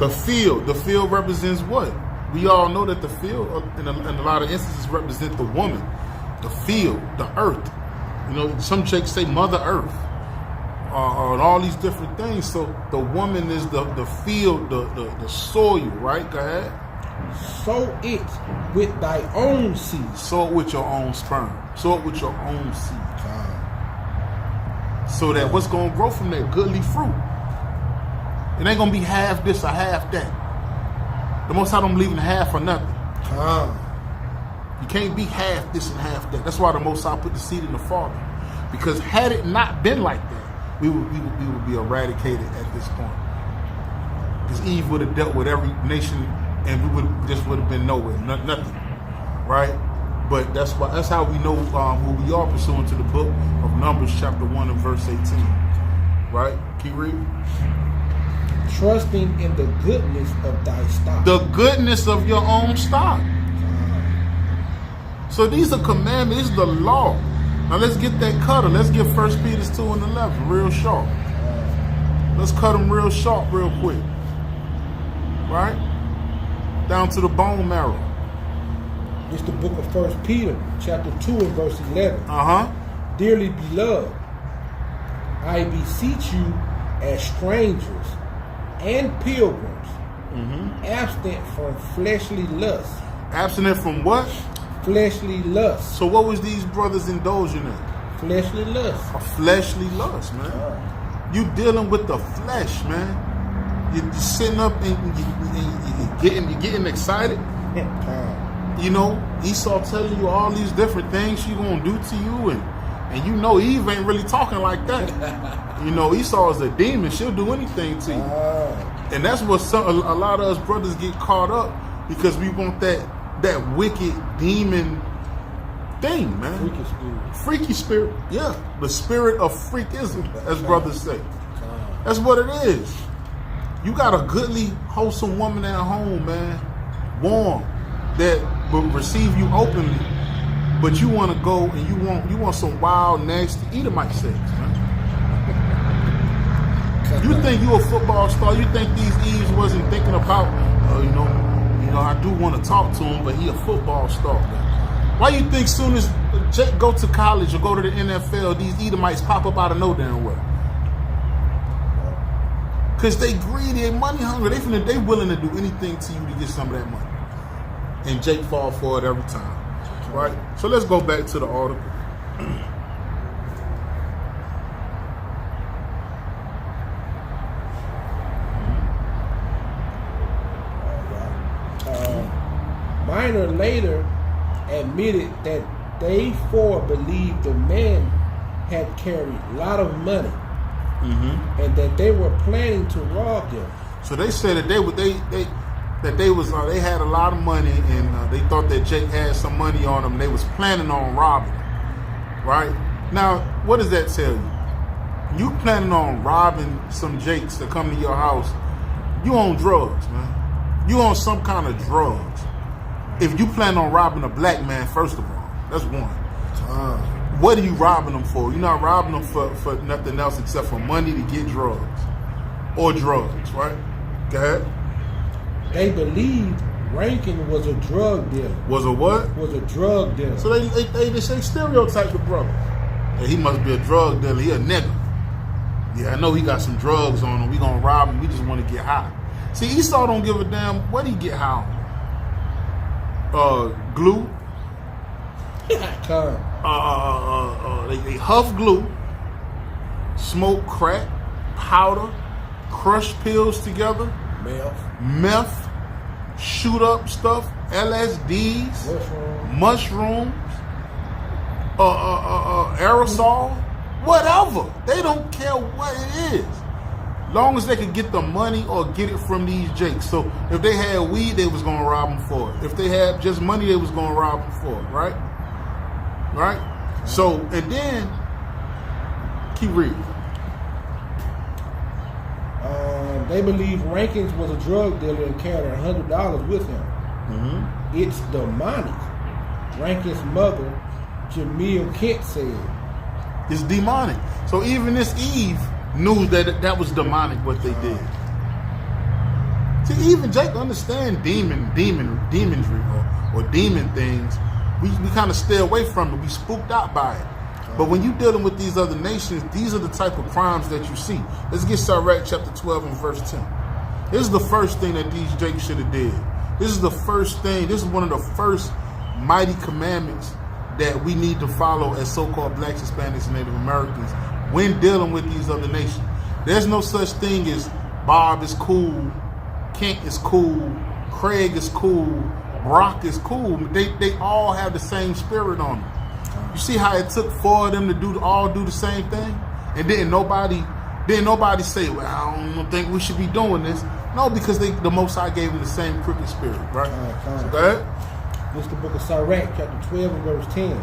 The field represents what? We all know that the field, in a lot of instances, represent the woman, the field, the earth. You know, some chicks say Mother Earth, and all these different things. So the woman is the field, the soil, right? Go ahead. Sow it with thy own seed. Sow it with your own sperm. Sow it with your own seed. So that what's going to grow from there? Goodly fruit. It ain't going to be half this or half that. The Most High don't believe in half or nothing. You can't be half this and half that. That's why the Most High put the seed in the Father. Because had it not been like that, we would be eradicated at this point. Because Eve would have dealt with every nation, and we would have been nowhere, nothing, right? But that's how we know who we are, pursuant to the book of Numbers, chapter 1 and verse 18, right? Keep reading. Trusting in the goodness of thy stock. The goodness of your own stock. So these are commandments. This is the law. Now let's get that cutter. Let's get 1 Peter 2 and 11 real sharp. Let's cut them real sharp real quick. Right? Down to the bone marrow. It's the book of 1 Peter, chapter 2 and verse 11. Dearly beloved, I beseech you as strangers and pilgrims, abstinent from fleshly lusts. Abstinent from what? Fleshly lusts. So what was these brothers indulging in? Fleshly lusts. A fleshly lust, man. You dealing with the flesh, man. You're sitting up and you're getting excited. You know, Esau telling you all these different things she gonna do to you, and you know Eve ain't really talking like that. You know, Esau is a demon. She'll do anything to you. And that's what a lot of us brothers get caught up, because we want that wicked demon thing, man. Freaky spirit. Yeah. The spirit of freakism, as brothers say. That's what it is. You got a goodly, wholesome woman at home, man. Warm. That will receive you openly. But you want to go and you want some wild, nasty Edomite sex, man. You think you a football star? You think these Eves wasn't thinking about, you know, I do want to talk to him, but he a football star. Why you think soon as Jake go to college or go to the NFL, these Edomites pop up out of no damn well? Because they greedy and money hungry. They willing to do anything to you to get some of that money. And Jake fall for it every time. Right? So let's go back to the article. Minor later admitted that they four believed the man had carried a lot of money, and that they were planning to rob them. So they said that they had a lot of money, and they thought that Jake had some money on them. They was planning on robbing him. Right? Now, what does that tell you? You planning on robbing some Jakes to come to your house, you on drugs, man. You on some kind of drugs. If you plan on robbing a black man, first of all, that's one. What are you robbing them for? You're not robbing them for nothing else except for money to get drugs. Or drugs, right? Go ahead. They believed Rankin was a drug dealer. Was a what? Was a drug dealer. So they say stereotype the brother. Hey, he must be a drug dealer. He a nigga. Yeah, I know he got some drugs on him. We gonna rob him. We just want to get high. See, Esau don't give a damn what he get high on. Glue. They huff glue, smoke crack, powder, crush pills together, meth, shoot up stuff, LSDs, mushrooms, aerosol, whatever. They don't care what it is. Long as they could get the money or get it from these jakes. So if they had weed, they was gonna rob them for it. If they had just money, they was gonna rob them for it, right? Right? So, and then keep reading. They believe Rankins was a drug dealer and carried $100 with him. It's demonic. Rankin's mother, Jamil Kent, said. It's demonic. So even this Eve knew that that was demonic what they did. See, even Jake understand demonry or demon things. We kind of stay away from it. We spooked out by it. But when you're dealing with these other nations, these are the type of crimes that you see. Let's get Sirach chapter 12 and verse 10. This is the first thing that these Jakes should have did. This is the first thing. This is one of the first mighty commandments that we need to follow as so-called blacks, Hispanics, and Native Americans when dealing with these other nations. There's no such thing as Bob is cool, Kent is cool, Craig is cool, Brock is cool. They all have the same spirit on them. You see how it took 4 of them to all do the same thing? And didn't nobody say, well, I don't think we should be doing this. No, because the Most High gave them the same crooked spirit, right? So go ahead. This is the book of Sirach, chapter 12 and verse 10.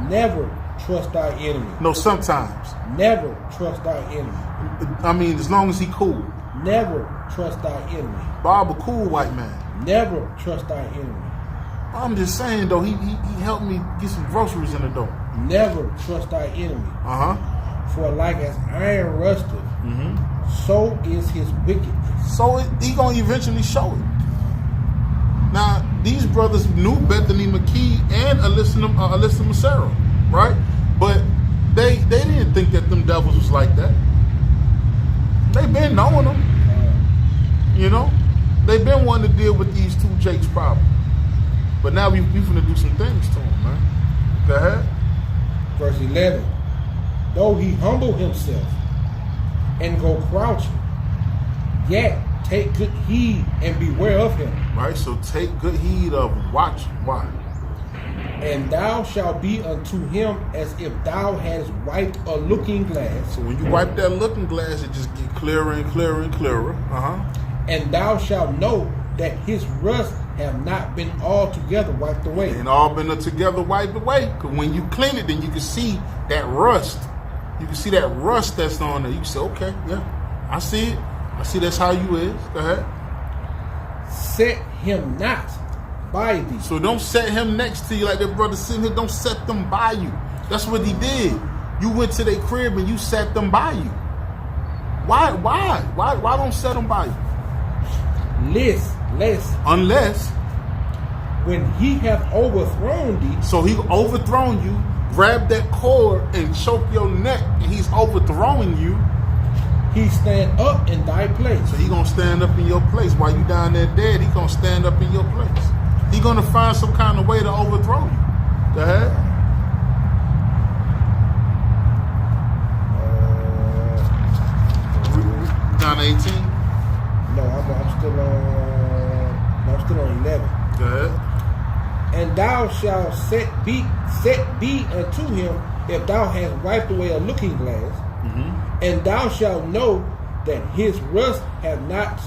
Never trust thy enemy. No, sometimes. Never trust thy enemy. I mean, as long as he cool. Never trust thy enemy. Bob a cool white man. Never trust thy enemy. I'm just saying, though, he helped me get some groceries in the door. Never trust thy enemy. For like as iron rusteth, so is his wickedness. So he gonna eventually show it. Now, these brothers knew Bethany McKee and Alyssa Massaro, right? But they didn't think that them devils was like that. They been knowing them. You know? They been wanting to deal with these two Jakes problems. But now we finna do some things to them, man. Go ahead. Verse 11. Though he humble himself and go crouching, yet take good heed and beware of him. Right, so take good heed of him. Watch him. Why? And thou shalt be unto him as if thou hadst wiped a looking glass. So when you wipe that looking glass, it just get clearer and clearer and clearer. And thou shalt know that his rust have not been altogether wiped away. And all been together wiped away. Because when you clean it, then you can see that rust. You can see that rust that's on there. You can say, okay, yeah, I see it. I see that's how you is. Go ahead. Set him not by thee. So don't set him next to you like that brother sitting here. Don't set them by you. That's what he did. You went to their crib and you set them by you. Why don't set them by you? Unless when he hath overthrown thee. So he overthrown you, grab that cord and choke your neck, and he's overthrowing you. He stand up in thy place. So he gonna stand up in your place while you down there dead. He gonna stand up in your place. He gonna find some kind of way to overthrow you. Go ahead. Down to 18. No, I'm still on 11. Go ahead. And thou shalt set be unto him if thou hast wiped away a looking glass, and thou shalt know that his rust have not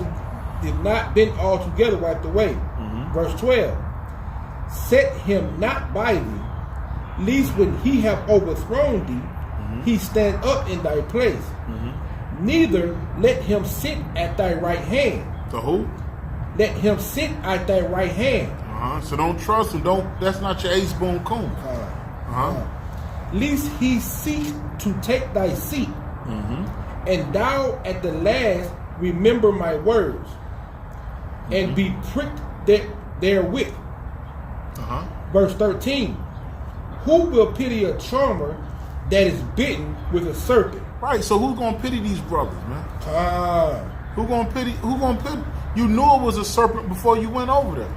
been altogether wiped away. Verse 12. Set him not by thee, lest when he have overthrown thee, he stand up in thy place. Neither let him sit at thy right hand. The who? Let him sit at thy right hand. So don't trust him. That's not your ace boon coon. Lest he seek to take thy seat, and thou at the last remember my words, and be pricked therewith. Verse 13. Who will pity a charmer that is bitten with a serpent. Right. So who's gonna pity these brothers, man? Ah. Who gonna pity? Who gonna pity? You knew it was a serpent before you went over there.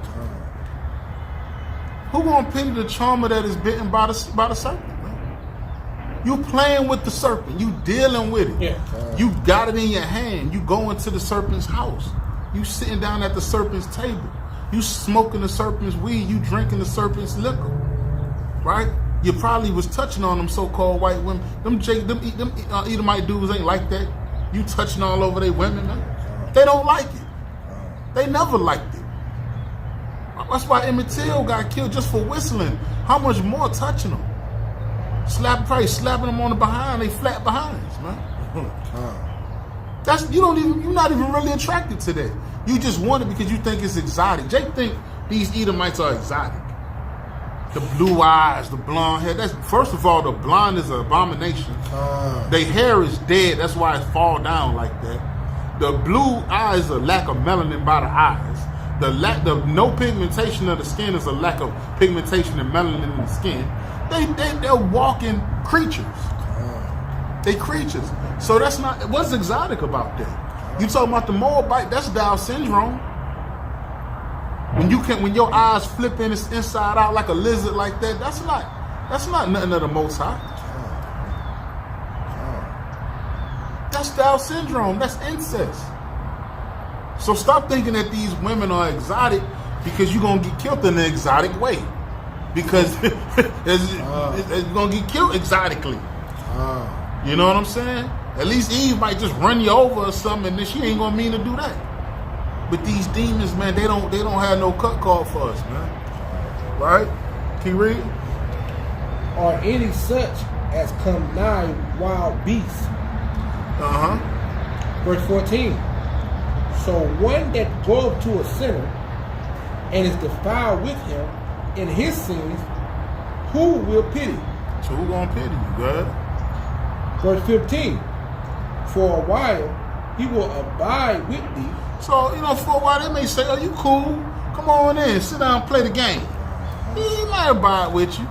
Who gonna pity the charmer that is bitten by the serpent, man? You playing with the serpent. You dealing with it. Yeah. You got it in your hand. You going to the serpent's house. You sitting down at the serpent's table. You smoking the serpent's weed. You drinking the serpent's liquor. Right? You probably was touching on them so-called white women. Them Edomite dudes ain't like that. You touching all over their women, man. They don't like it. They never liked it. That's why Emmett Till got killed just for whistling. How much more touching them? Probably slapping them on the behind. They flat behinds, man. You're not even really attracted to that. You just want it because you think it's exotic. Jake think these Edomites are exotic. The blue eyes, the blonde hair. That's first of all, the blonde is an abomination. Their hair is dead. That's why it fall down like that. The blue eyes is a lack of melanin by the eyes. The no pigmentation of the skin is a lack of pigmentation and melanin in the skin. They're walking creatures. They creatures. So that's not what's exotic about that. You talking about the Moabite? That's Down syndrome. When your eyes flip inside out like a lizard like that, that's not nothing of the Most High. That's Down syndrome. That's incest. So stop thinking that these women are exotic because you're gonna get killed in an exotic way. Because it's gonna get killed exotically. You know what I'm saying? At least Eve might just run you over or something, and then she ain't gonna mean to do that. But these demons, man, they don't have no cut call for us, man. Right? Can you read? Or any such as come nigh wild beasts. Verse 14. So one that goeth to a sinner and is defiled with him in his sins, who will pity? So who gonna pity you, God? Verse 15. For a while he will abide with thee. So, for a while they may say, oh, you cool. Come on in, sit down and play the game. He might abide with you.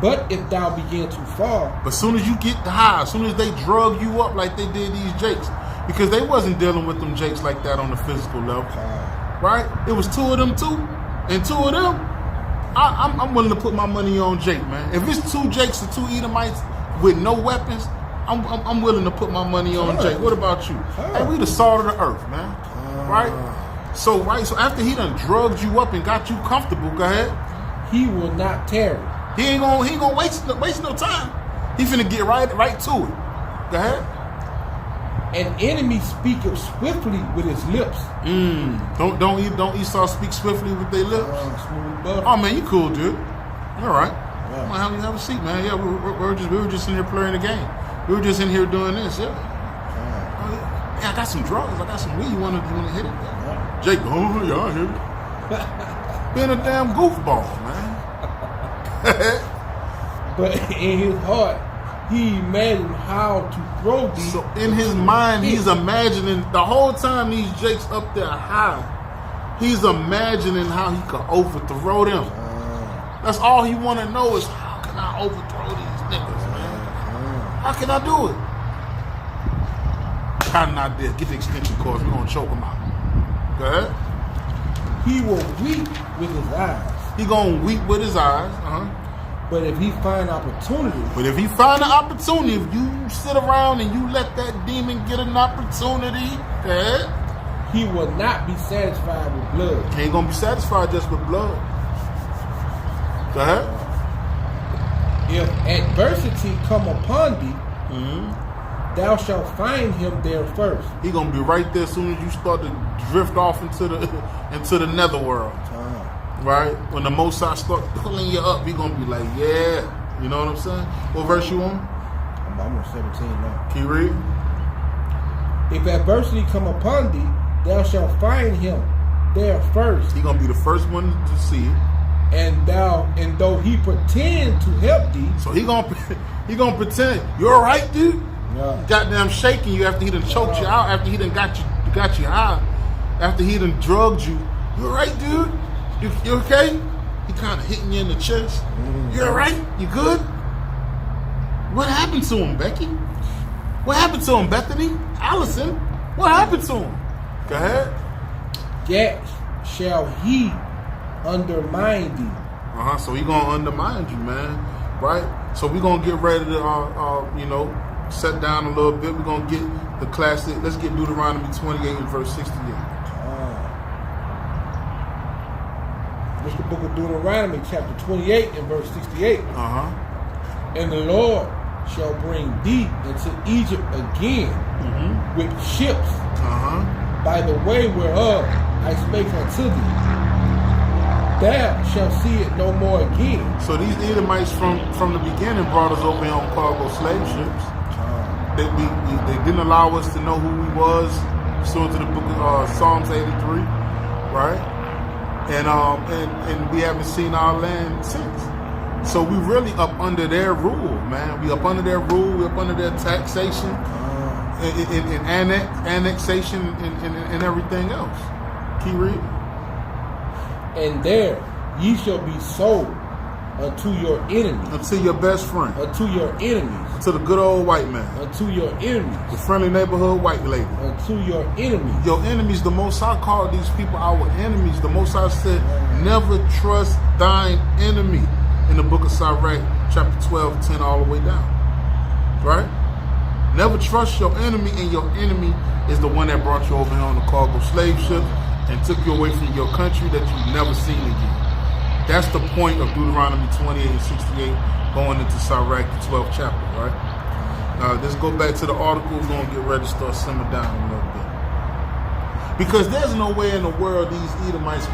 But if thou begin to fall. But soon as you get the high, as soon as they drug you up like they did these jakes, because they wasn't dealing with them jakes like that on the physical level. Right? It was two of them too. And two of them, I'm willing to put my money on Jake, man. If it's two Jakes or two Edomites with no weapons, I'm willing to put my money on Jake. What about you? Hey, we the salt of the earth, man. Right? So after he done drugged you up and got you comfortable, go ahead. He will not tarry. He ain't gonna waste no time. He finna get right to it. Go ahead. An enemy speaketh swiftly with his lips. Don't Esau speak swiftly with their lips? Oh man, you cool, dude. All right. Yeah. Come on, have a seat, man. Yeah, we were just in here playing the game. We were just in here doing this. Yeah. Yeah, I got some drugs. I got some weed. You wanna hit it? Yeah. Jake, yeah, I hit it. Being a damn goofball, man. But in his heart, he imagined how to throw thee. So in his mind, he's imagining the whole time these Jakes up there high. He's imagining how he could overthrow them. That's all he want to know is how can I overthrow these niggas, man? How can I do it? Cotton out there, get the extension cords. We're gonna choke him out. Go ahead. He will weep with his eyes. He gonna weep with his eyes. But if he find opportunity. If you sit around and you let that demon get an opportunity, go ahead. He will not be satisfied with blood. He ain't gonna be satisfied just with blood. Go ahead. If adversity come upon thee, thou shalt find him there first. He gonna be right there as soon as you start to drift off into the netherworld. Right? When the Most High start pulling you up, he gonna be like, yeah. You know what I'm saying? What verse you on? I'm on 17 now. Can you read? If adversity come upon thee, thou shalt find him there first. He gonna be the first one to see it. And though he pretend to help thee. So he gonna pretend, you alright, dude? Yeah. Goddamn shaking you after he done choked you out, after he done got you high, after he done drugged you. You alright, dude? You okay? He kind of hitting you in the chest. You alright? You good? What happened to him, Becky? What happened to him, Bethany? Allison? What happened to him? Go ahead. Yet shall he undermine thee. So he gonna undermine you, man. Right? So we gonna get ready to, set down a little bit. We're gonna get the classic. Let's get Deuteronomy 28 and verse 68. This is the book of Deuteronomy, chapter 28 and verse 68. And the Lord shall bring thee into Egypt again with ships by the way whereof I spake unto thee. Thou shalt see it no more again. So these Edomites from the beginning brought us over here on cargo slave ships. They didn't allow us to know who we was, pursuant to the book of Psalms 83, right? And we haven't seen our land since. So we really up under their rule, man. We up under their rule. We up under their taxation, and annexation, and everything else. Keep reading. And there ye shall be sold unto your enemies. Unto your best friend. Unto your enemies. To the good old white man. Unto your enemies. The friendly neighborhood white lady. Unto your enemies. Your enemies, the Most High called these people our enemies. The Most High said, never trust thine enemy. In the book of Sirach, chapter 12, 10, all the way down. Right? Never trust your enemy, and your enemy is the one that brought you over here on the cargo slave ship and took you away from your country that you've never seen again. That's the point of Deuteronomy 28 and 68 going into Sirach, the 12th chapter, right? Let's go back to the article. We're going to get ready to start simmering down a little bit. Because there's no way in the world these Edomites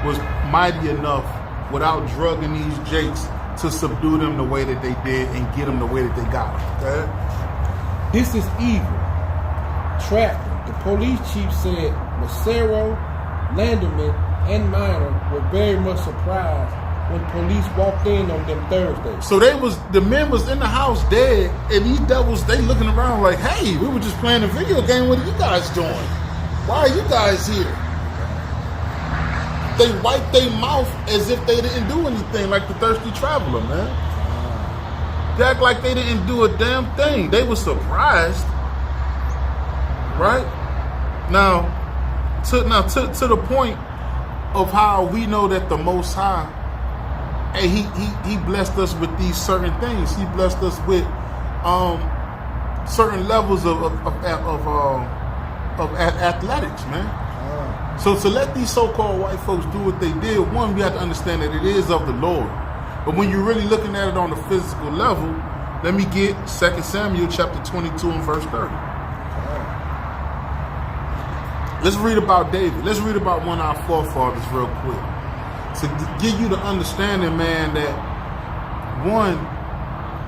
was mighty enough without drugging these jakes to subdue them the way that they did and get them the way that they got them. Okay? This is evil. Trapped. The police chief said Macero, Landerman, and Minor were very much surprised when police walked in on them Thursday. So the men was in the house dead, and these devils, they looking around like, hey, we were just playing a video game. What are you guys doing? Why are you guys here? They wiped their mouth as if they didn't do anything, like the thirsty traveler, man. They act like they didn't do a damn thing. They were surprised, right? Now, to the point of how we know that the Most High, and he blessed us with these certain things. He blessed us with certain levels of athletics, man. So to let these so-called white folks do what they did, one, we have to understand that it is of the Lord. But when you're really looking at it on a physical level, let me get 2 Samuel chapter 22 and verse 30. Let's read about David. Let's read about one of our forefathers real quick. To give you the understanding, man, that one,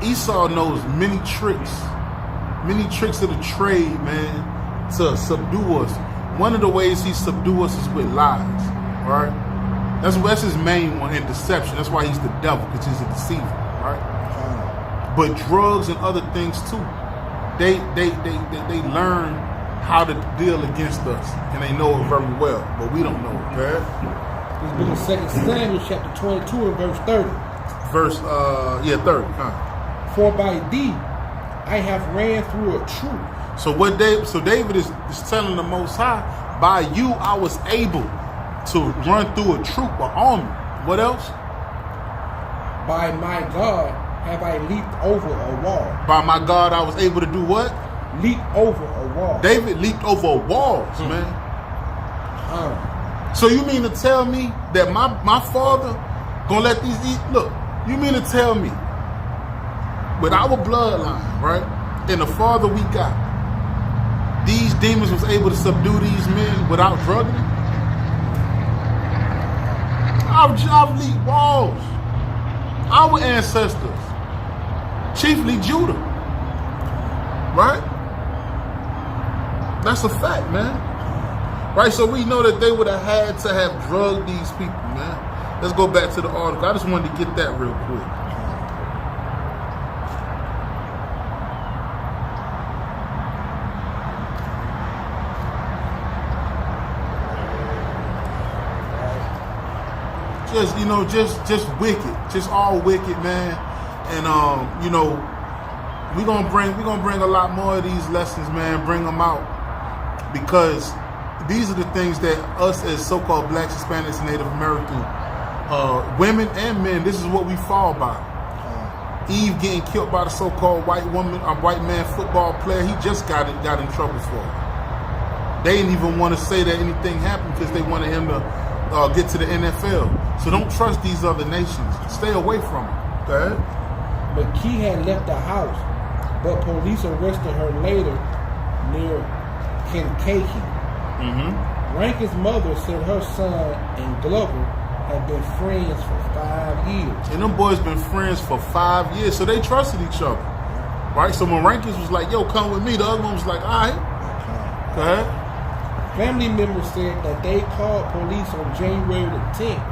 Esau knows many tricks of the trade, man, to subdue us. One of the ways he subdues us is with lies, right? That's his main one, and deception. That's why he's the devil, because he's a deceiver, right? But drugs and other things too, they learn how to deal against us, and they know it very well, but we don't know it, right? This is 2 Samuel chapter 22 and verse 30. 30. For by thee I have ran through a troop. So David is telling the Most High, by you I was able to run through a troop, an army. What else? By my God have I leaped over a wall. By my God I was able to do what? Leap over a wall. David leaped over walls, man. So you mean to tell me that my father gonna let these eat? Look, you mean to tell me with our bloodline, right, and the father we got, these demons was able to subdue these men without drugging them? I've leaped walls. Our ancestors, chiefly Judah, right? That's a fact, man. Right, so we know that they would have had to have drugged these people, man. Let's go back to the article. I just wanted to get that real quick. Just wicked, just all wicked, man. And we're gonna bring a lot more of these lessons, man. Bring them out, because these are the things that us as so-called blacks, Hispanics, and Native American women and men, this is what we fall by. Eve getting killed by the so-called white man football player. He just got in trouble for it. They didn't even want to say that anything happened because they wanted him to get to the NFL. So don't trust these other nations. Stay away from them. Okay? McKee had left the house, but police arrested her later near Kankakee. Rankin's mother said her son and Glover had been friends for 5 years. And them boys been friends for 5 years, so they trusted each other. Right? So when Rankins was like, yo, come with me, the other one was like, all right. Go ahead. Family members said that they called police on January the 10th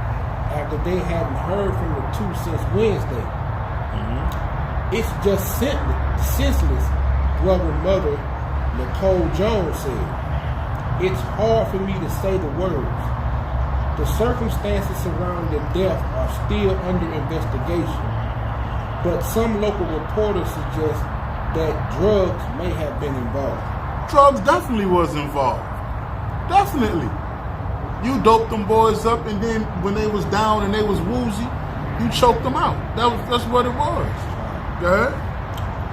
after they hadn't heard from the two since Wednesday. It's just senseless, Glover's mother, Nicole Jones, said. It's hard for me to say the words. The circumstances surrounding the death are still under investigation, but some local reporters suggest that drugs may have been involved. Drugs definitely was involved. Definitely. You doped them boys up, and then when they was down and they was woozy, you choked them out. That's what it was. Go ahead.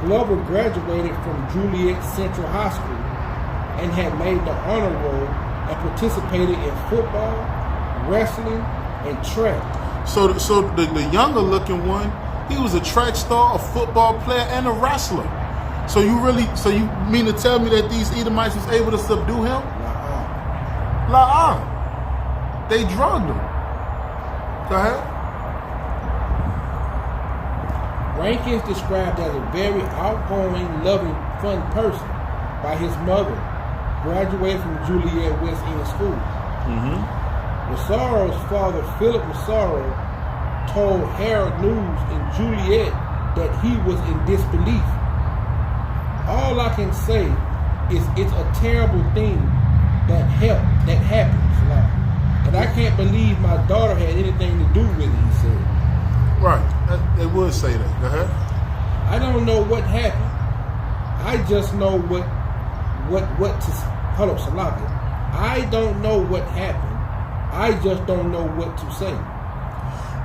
Glover graduated from Juliet Central High School and had made the honor roll and participated in football, wrestling, and track. So the younger looking one, he was a track star, a football player, and a wrestler. So you mean to tell me that these Edomites was able to subdue him? They drugged him. Go ahead. Rankin is described as a very outgoing, loving, fun person by his mother, graduated from Juliet West End School. Massaro's father, Philip Massaro, told Herald News in Juliet that he was in disbelief. All I can say is it's a terrible thing that happens. And I can't believe my daughter had anything to do with it, he said. Right. They would say that. Go ahead. I don't know what happened. I just know what to... Hold up, Salaka. I don't know what happened. I just don't know what to say.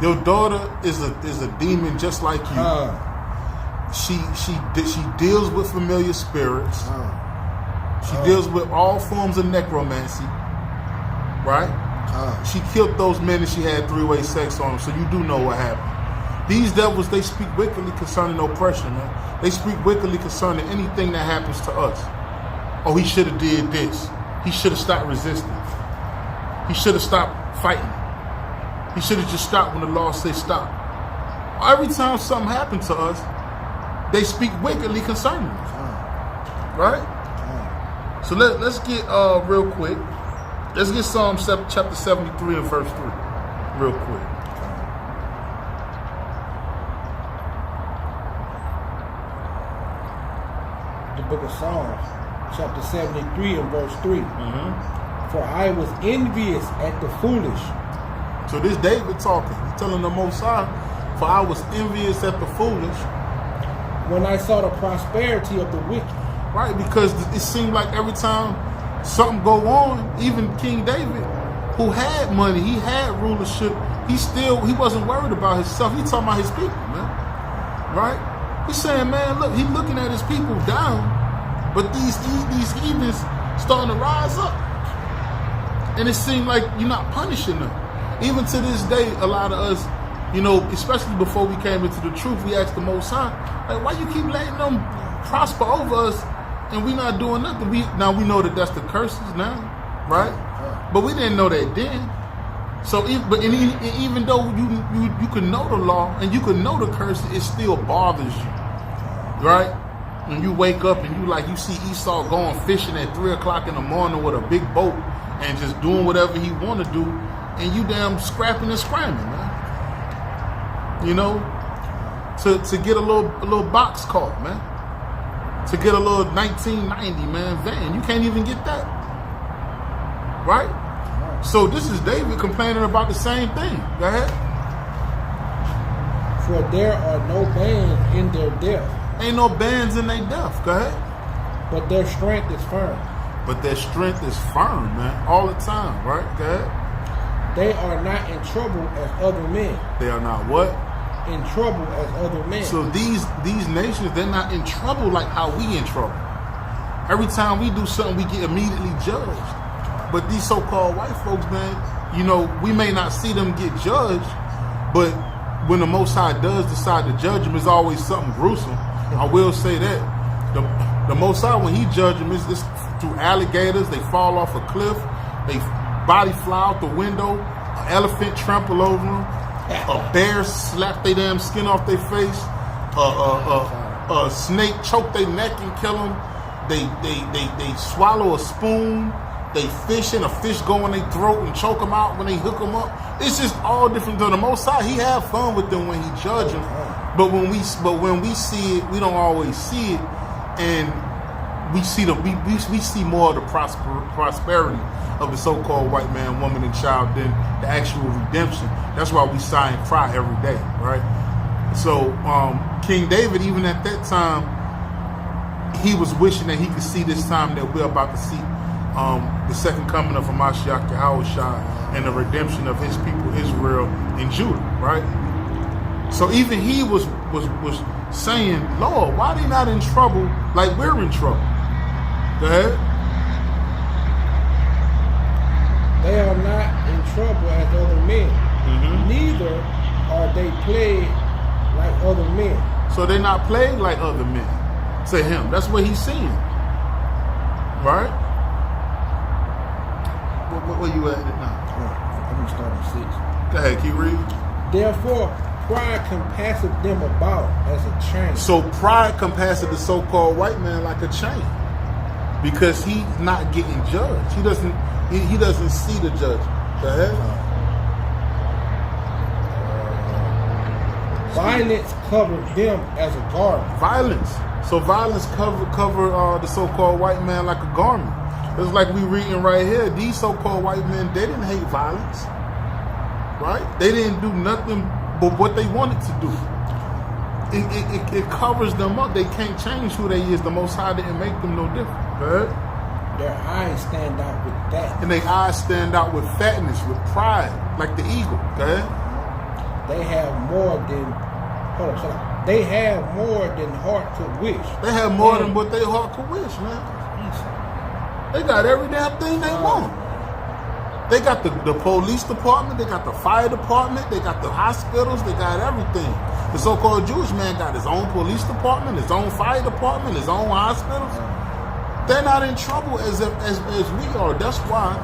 Your daughter is a demon just like you. She deals with familiar spirits. She deals with all forms of necromancy. Right? She killed those men and she had three-way sex on them. So you do know what happened. These devils, they speak wickedly concerning oppression, man. They speak wickedly concerning anything that happens to us. Oh, he should have did this. He should have stopped resisting. He should have stopped fighting. He should have just stopped when the law says stop. Every time something happened to us, they speak wickedly concerning us. Right? So let's get real quick. Let's get Psalm chapter 73 and verse 3 real quick. The book of Psalms, chapter 73 and verse 3. For I was envious at the foolish. So this David talking. He's telling the Most High, for I was envious at the foolish. When I saw the prosperity of the wicked. Right, because it seemed like every time something go on, even King David, who had money, he had rulership, he wasn't worried about himself. He talking about his people, man. Right? He's saying, man, look, he looking at his people down, but these heathens starting to rise up. And it seemed like you're not punishing them. Even to this day, a lot of us, especially before we came into the truth, we asked the Most High, like, why you keep letting them prosper over us and we not doing nothing? Now we know that that's the curses now, right? But we didn't know that then. So, even though you can know the law and you can know the curses, it still bothers you, right? When you wake up and you see Esau going fishing at 3 o'clock in the morning with a big boat and just doing whatever he want to do, and you damn scrapping and scramming, man. To get a little box car, man. To get a little 1990, man, van. You can't even get that. Right? So this is David complaining about the same thing. Go ahead. For there are no bands in their death. Ain't no bands in their death. Go ahead. But their strength is firm. But their strength is firm, man, all the time, right? Go ahead. They are not in trouble as other men. They are not what? In trouble as other men. So these nations, they're not in trouble like how we in trouble. Every time we do something, we get immediately judged. But these so-called white folks, man, you know, we may not see them get judged, but when the Most High does decide to judge them, it's always something gruesome. I will say that. The Most High, when he judges them, it's through alligators. They fall off a cliff. They body fly out the window. An elephant trample over them. A bear slap their damn skin off their face. A snake choke their neck and kill them. They swallow a spoon. They fish and a fish go in their throat and choke them out when they hook them up. It's just all different. To the Most High, he have fun with them when he judge them. But when we see it, we don't always see it, and we see we see more of the prosperity of the so-called white man, woman, and child than the actual redemption. That's why we sigh and cry every day, right? So King David, even at that time, he was wishing that he could see this time that we're about to see, the second coming of Hamashiach Yahushua and the redemption of his people Israel and Judah, right? So even he was saying, Lord, why they not in trouble like we're in trouble? Go ahead. They are not in trouble as other men. Mm-hmm. Neither are they plagued like other men. So they're not plagued like other men. To him. That's what he's saying. Right? Where you at now? I'm going to start at 6. Go ahead, keep reading. Therefore, pride compasseth them about as a chain. So pride compasses the so-called white man like a chain. Because he's not getting judged. He doesn't see the judge. Go ahead. Violence covered them as a garment. Violence. So violence cover the so-called white man like a garment. It's like we reading right here. These so-called white men, they didn't hate violence, right? They didn't do nothing but what they wanted to do. It covers them up. They can't change who they is. The Most High didn't make them no different. Right? Their eyes stand out with that. And their eyes stand out with fatness, with pride, like the eagle. Okay? They have more than. Hold on, shut up. They have more than heart could wish. They have more than what their heart could wish, man. They got every damn thing they want. They got the police department, they got the fire department, they got the hospitals, they got everything. The so-called Jewish man got his own police department, his own fire department, his own hospitals. They're not in trouble as we are. That's why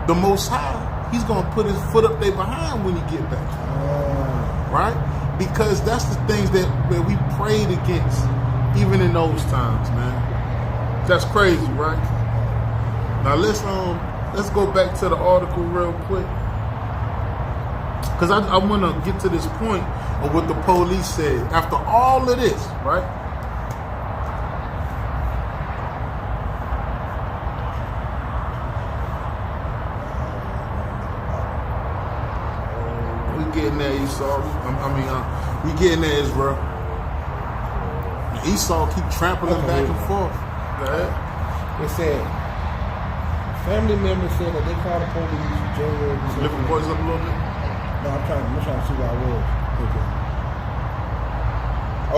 the Most High, he's going to put his foot up there behind when he get back. Right? Because that's the things that we prayed against, even in those times, man. That's crazy, right? Now let's go back to the article real quick, because I want to get to this point of what the police said after all of this, right? We getting there, Esau. We getting there, Israel. Esau keep trampling back and forth. Go ahead. It said. Family members said that they called the police January. Lift your voice up a little bit. No, I'm trying to see where I was.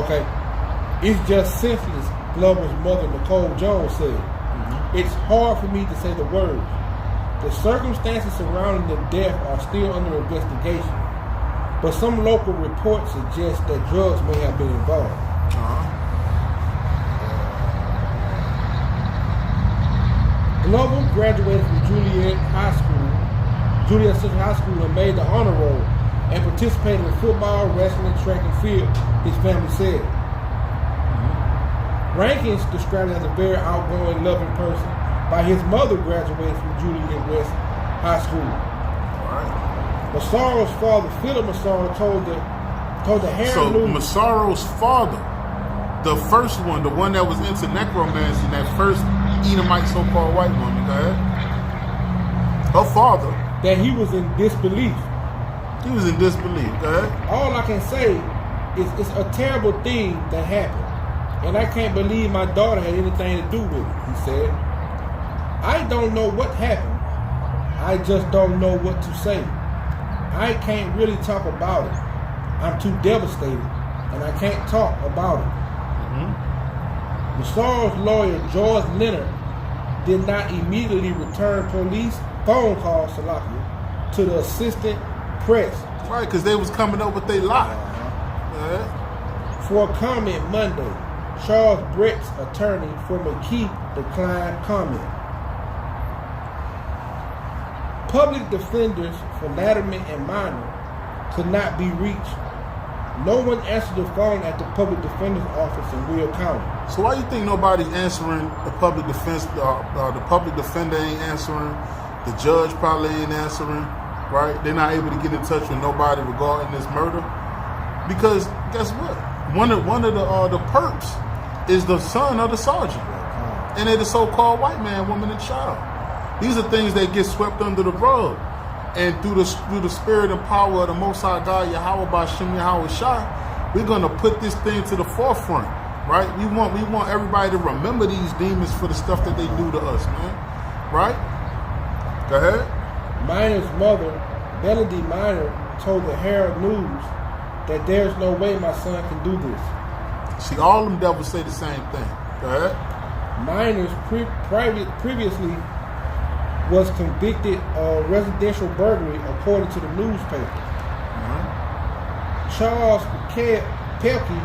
Okay. It's just senseless, Glover's mother, Nicole Jones, said. Mm-hmm. It's hard for me to say the words. The circumstances surrounding the death are still under investigation, but some local reports suggest that drugs may have been involved. Glover graduated from Juliet Central High School, and made the honor roll and participated in football, wrestling, track, and field, his family said. Rankins described him as a very outgoing, loving person. By his mother graduated from Juliet West High School. Massaro's father, Philip Massaro, told the Herald News. So Massaro's father, the first one, the one that was into necromancy, that first Edomite so-called white woman, go ahead. Her father. That he was in disbelief. He was in disbelief, go ahead. All I can say is it's a terrible thing that happened. and I can't believe my daughter had anything to do with it, he said. I don't know what happened. I just don't know what to say. I can't really talk about it. I'm too devastated, and I can't talk about it. Massaul's lawyer, George Leonard, did not immediately return police phone calls to the assistant press. Right, because they was coming up with their lie. For a comment Monday, Charles Brett's attorney for McKee declined comment. Public defenders for Latimer and Minor could not be reached. No one answered the phone at the public defender's office in Will County. So why you think nobody's answering the public defense? The public defender ain't answering. The judge probably ain't answering. Right? They're not able to get in touch with nobody regarding this murder. Because guess what? One of the perps is the son of the sergeant, and they're the so-called white man, woman, and child. These are things that get swept under the rug. And through the spirit and power of the Most High God, Yahweh B'Shem Yahweh Shai, we're gonna put this thing to the forefront, right? We want everybody to remember these demons for the stuff that they do to us, man. Right? Go ahead. Minor's mother, Melody Minor, told the Herald News that there's no way my son can do this. See, all them devils say the same thing. Go ahead. Minor's previously was convicted of residential burglary, according to the newspaper. Charles Pelkey,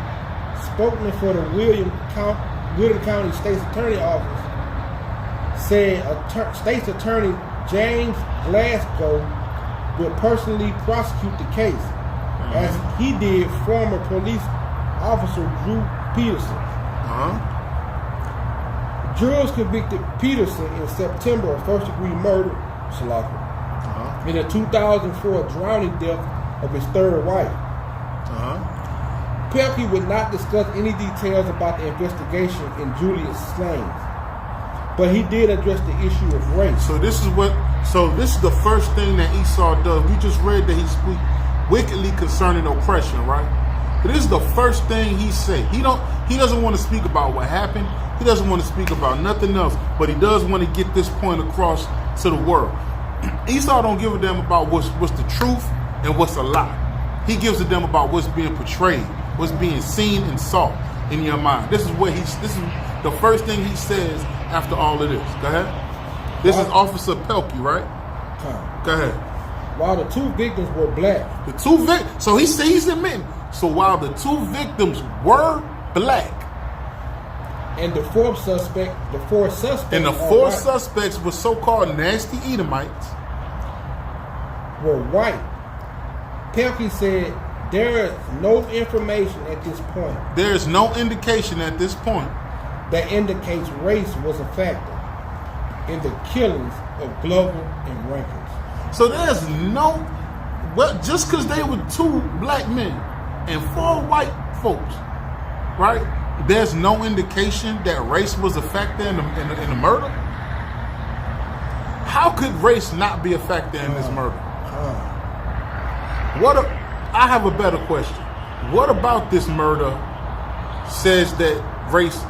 spokesman for the William County State's Attorney Office, said State's Attorney James Glasgow will personally prosecute the case, as he did former police officer Drew Peterson. Jurors convicted Peterson in September of first-degree murder, in a 2004 drowning death of his third wife. Pelkey would not discuss any details about the investigation in Julius' slayings, but he did address the issue of race. So this is the first thing that Esau does. We just read that he speaks wickedly concerning oppression, right? But this is the first thing he said. He doesn't want to speak about what happened. He doesn't want to speak about nothing else, but he does want to get this point across to the world. Esau don't give a damn about what's the truth and what's a lie. He gives a damn about what's being portrayed, what's being seen and saw in your mind. This is the first thing he says after all of this. Go ahead. This is Officer Pelkey, right? Go ahead. While the two victims were black. So he's admitting. So while the two victims were black, and the four suspects were so-called nasty Edomites, were white. Pelkey said there is no information at this point. There is no indication at this point that indicates race was a factor in the killings of Glover and Rankins. So there's just because they were two black men and four white folks, right? There's no indication that race was a factor in the murder. How could race not be a factor in this murder? I have a better question. What about this murder says that race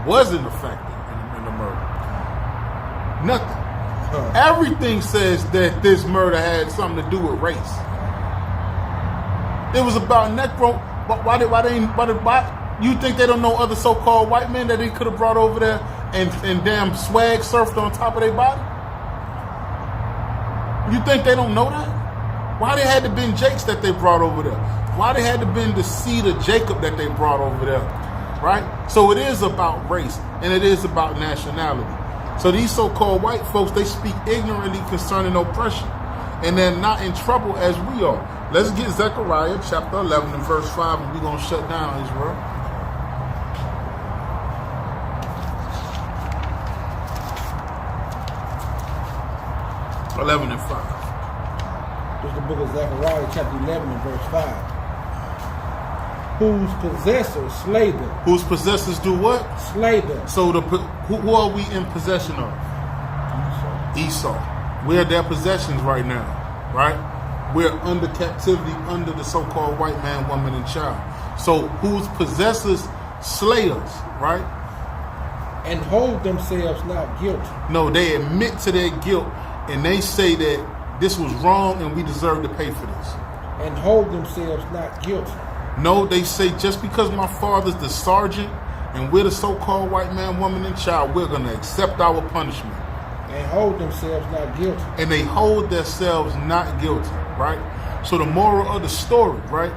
wasn't a factor in the murder? Nothing. Everything says that this murder had something to do with race. It was about necro. Why you think they don't know other so-called white men that they could have brought over there and damn swag surfed on top of their body? You think they don't know that? Why they had to been Jakes that they brought over there? Why they had to been the seed of Jacob that they brought over there? Right? So it is about race and it is about nationality. So these so-called white folks, they speak ignorantly concerning oppression, and they're not in trouble as we are. Let's get Zechariah chapter 11 and verse 5, and we're going to shut down Israel. (11 and 5). This is the book of Zechariah, chapter 11 and verse 5. Whose possessors slay them. Whose possessors do what? Slay them. So who are we in possession of? Esau. We're their possessions right now, right? We're under captivity under the so-called white man, woman, and child. So whose possessors slay us, right? And hold themselves not guilty. No, they admit to their guilt and they say that this was wrong and we deserve to pay for this. And hold themselves not guilty. No, they say just because my father's the sergeant and we're the so-called white man, woman, and child, we're going to accept our punishment. And hold themselves not guilty. And they hold themselves not guilty, right? So the moral of the story, right?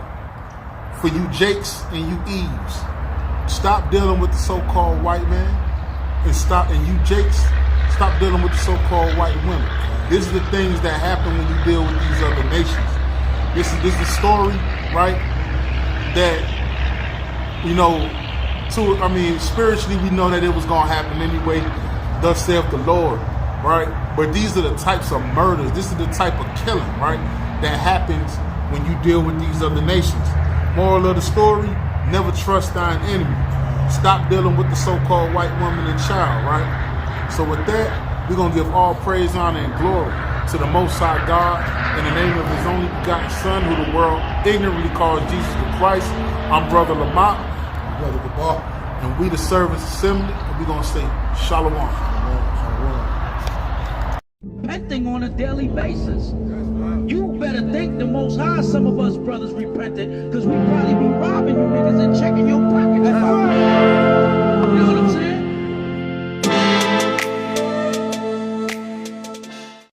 For you Jakes and you Eves, stop dealing with the so-called white man and you Jakes, stop dealing with the so-called white women. These are the things that happen when you deal with these other nations. This is the story, right? That, spiritually we know that it was going to happen anyway. Thus saith the Lord, right? But these are the types of murders. This is the type of killing, right? That happens when you deal with these other nations. Moral of the story, never trust thine enemy. Stop dealing with the so-called white woman and child, right? So with that, we're going to give all praise, honor, and glory to the Most High God in the name of His only begotten Son, who the world ignorantly calls Jesus the Christ. I'm Brother Lamak. Brother Gabar. And we the servants assembly, and we're going to say Shalom. Repenting on a daily basis. You better thank the Most High some of us brothers repented, because we probably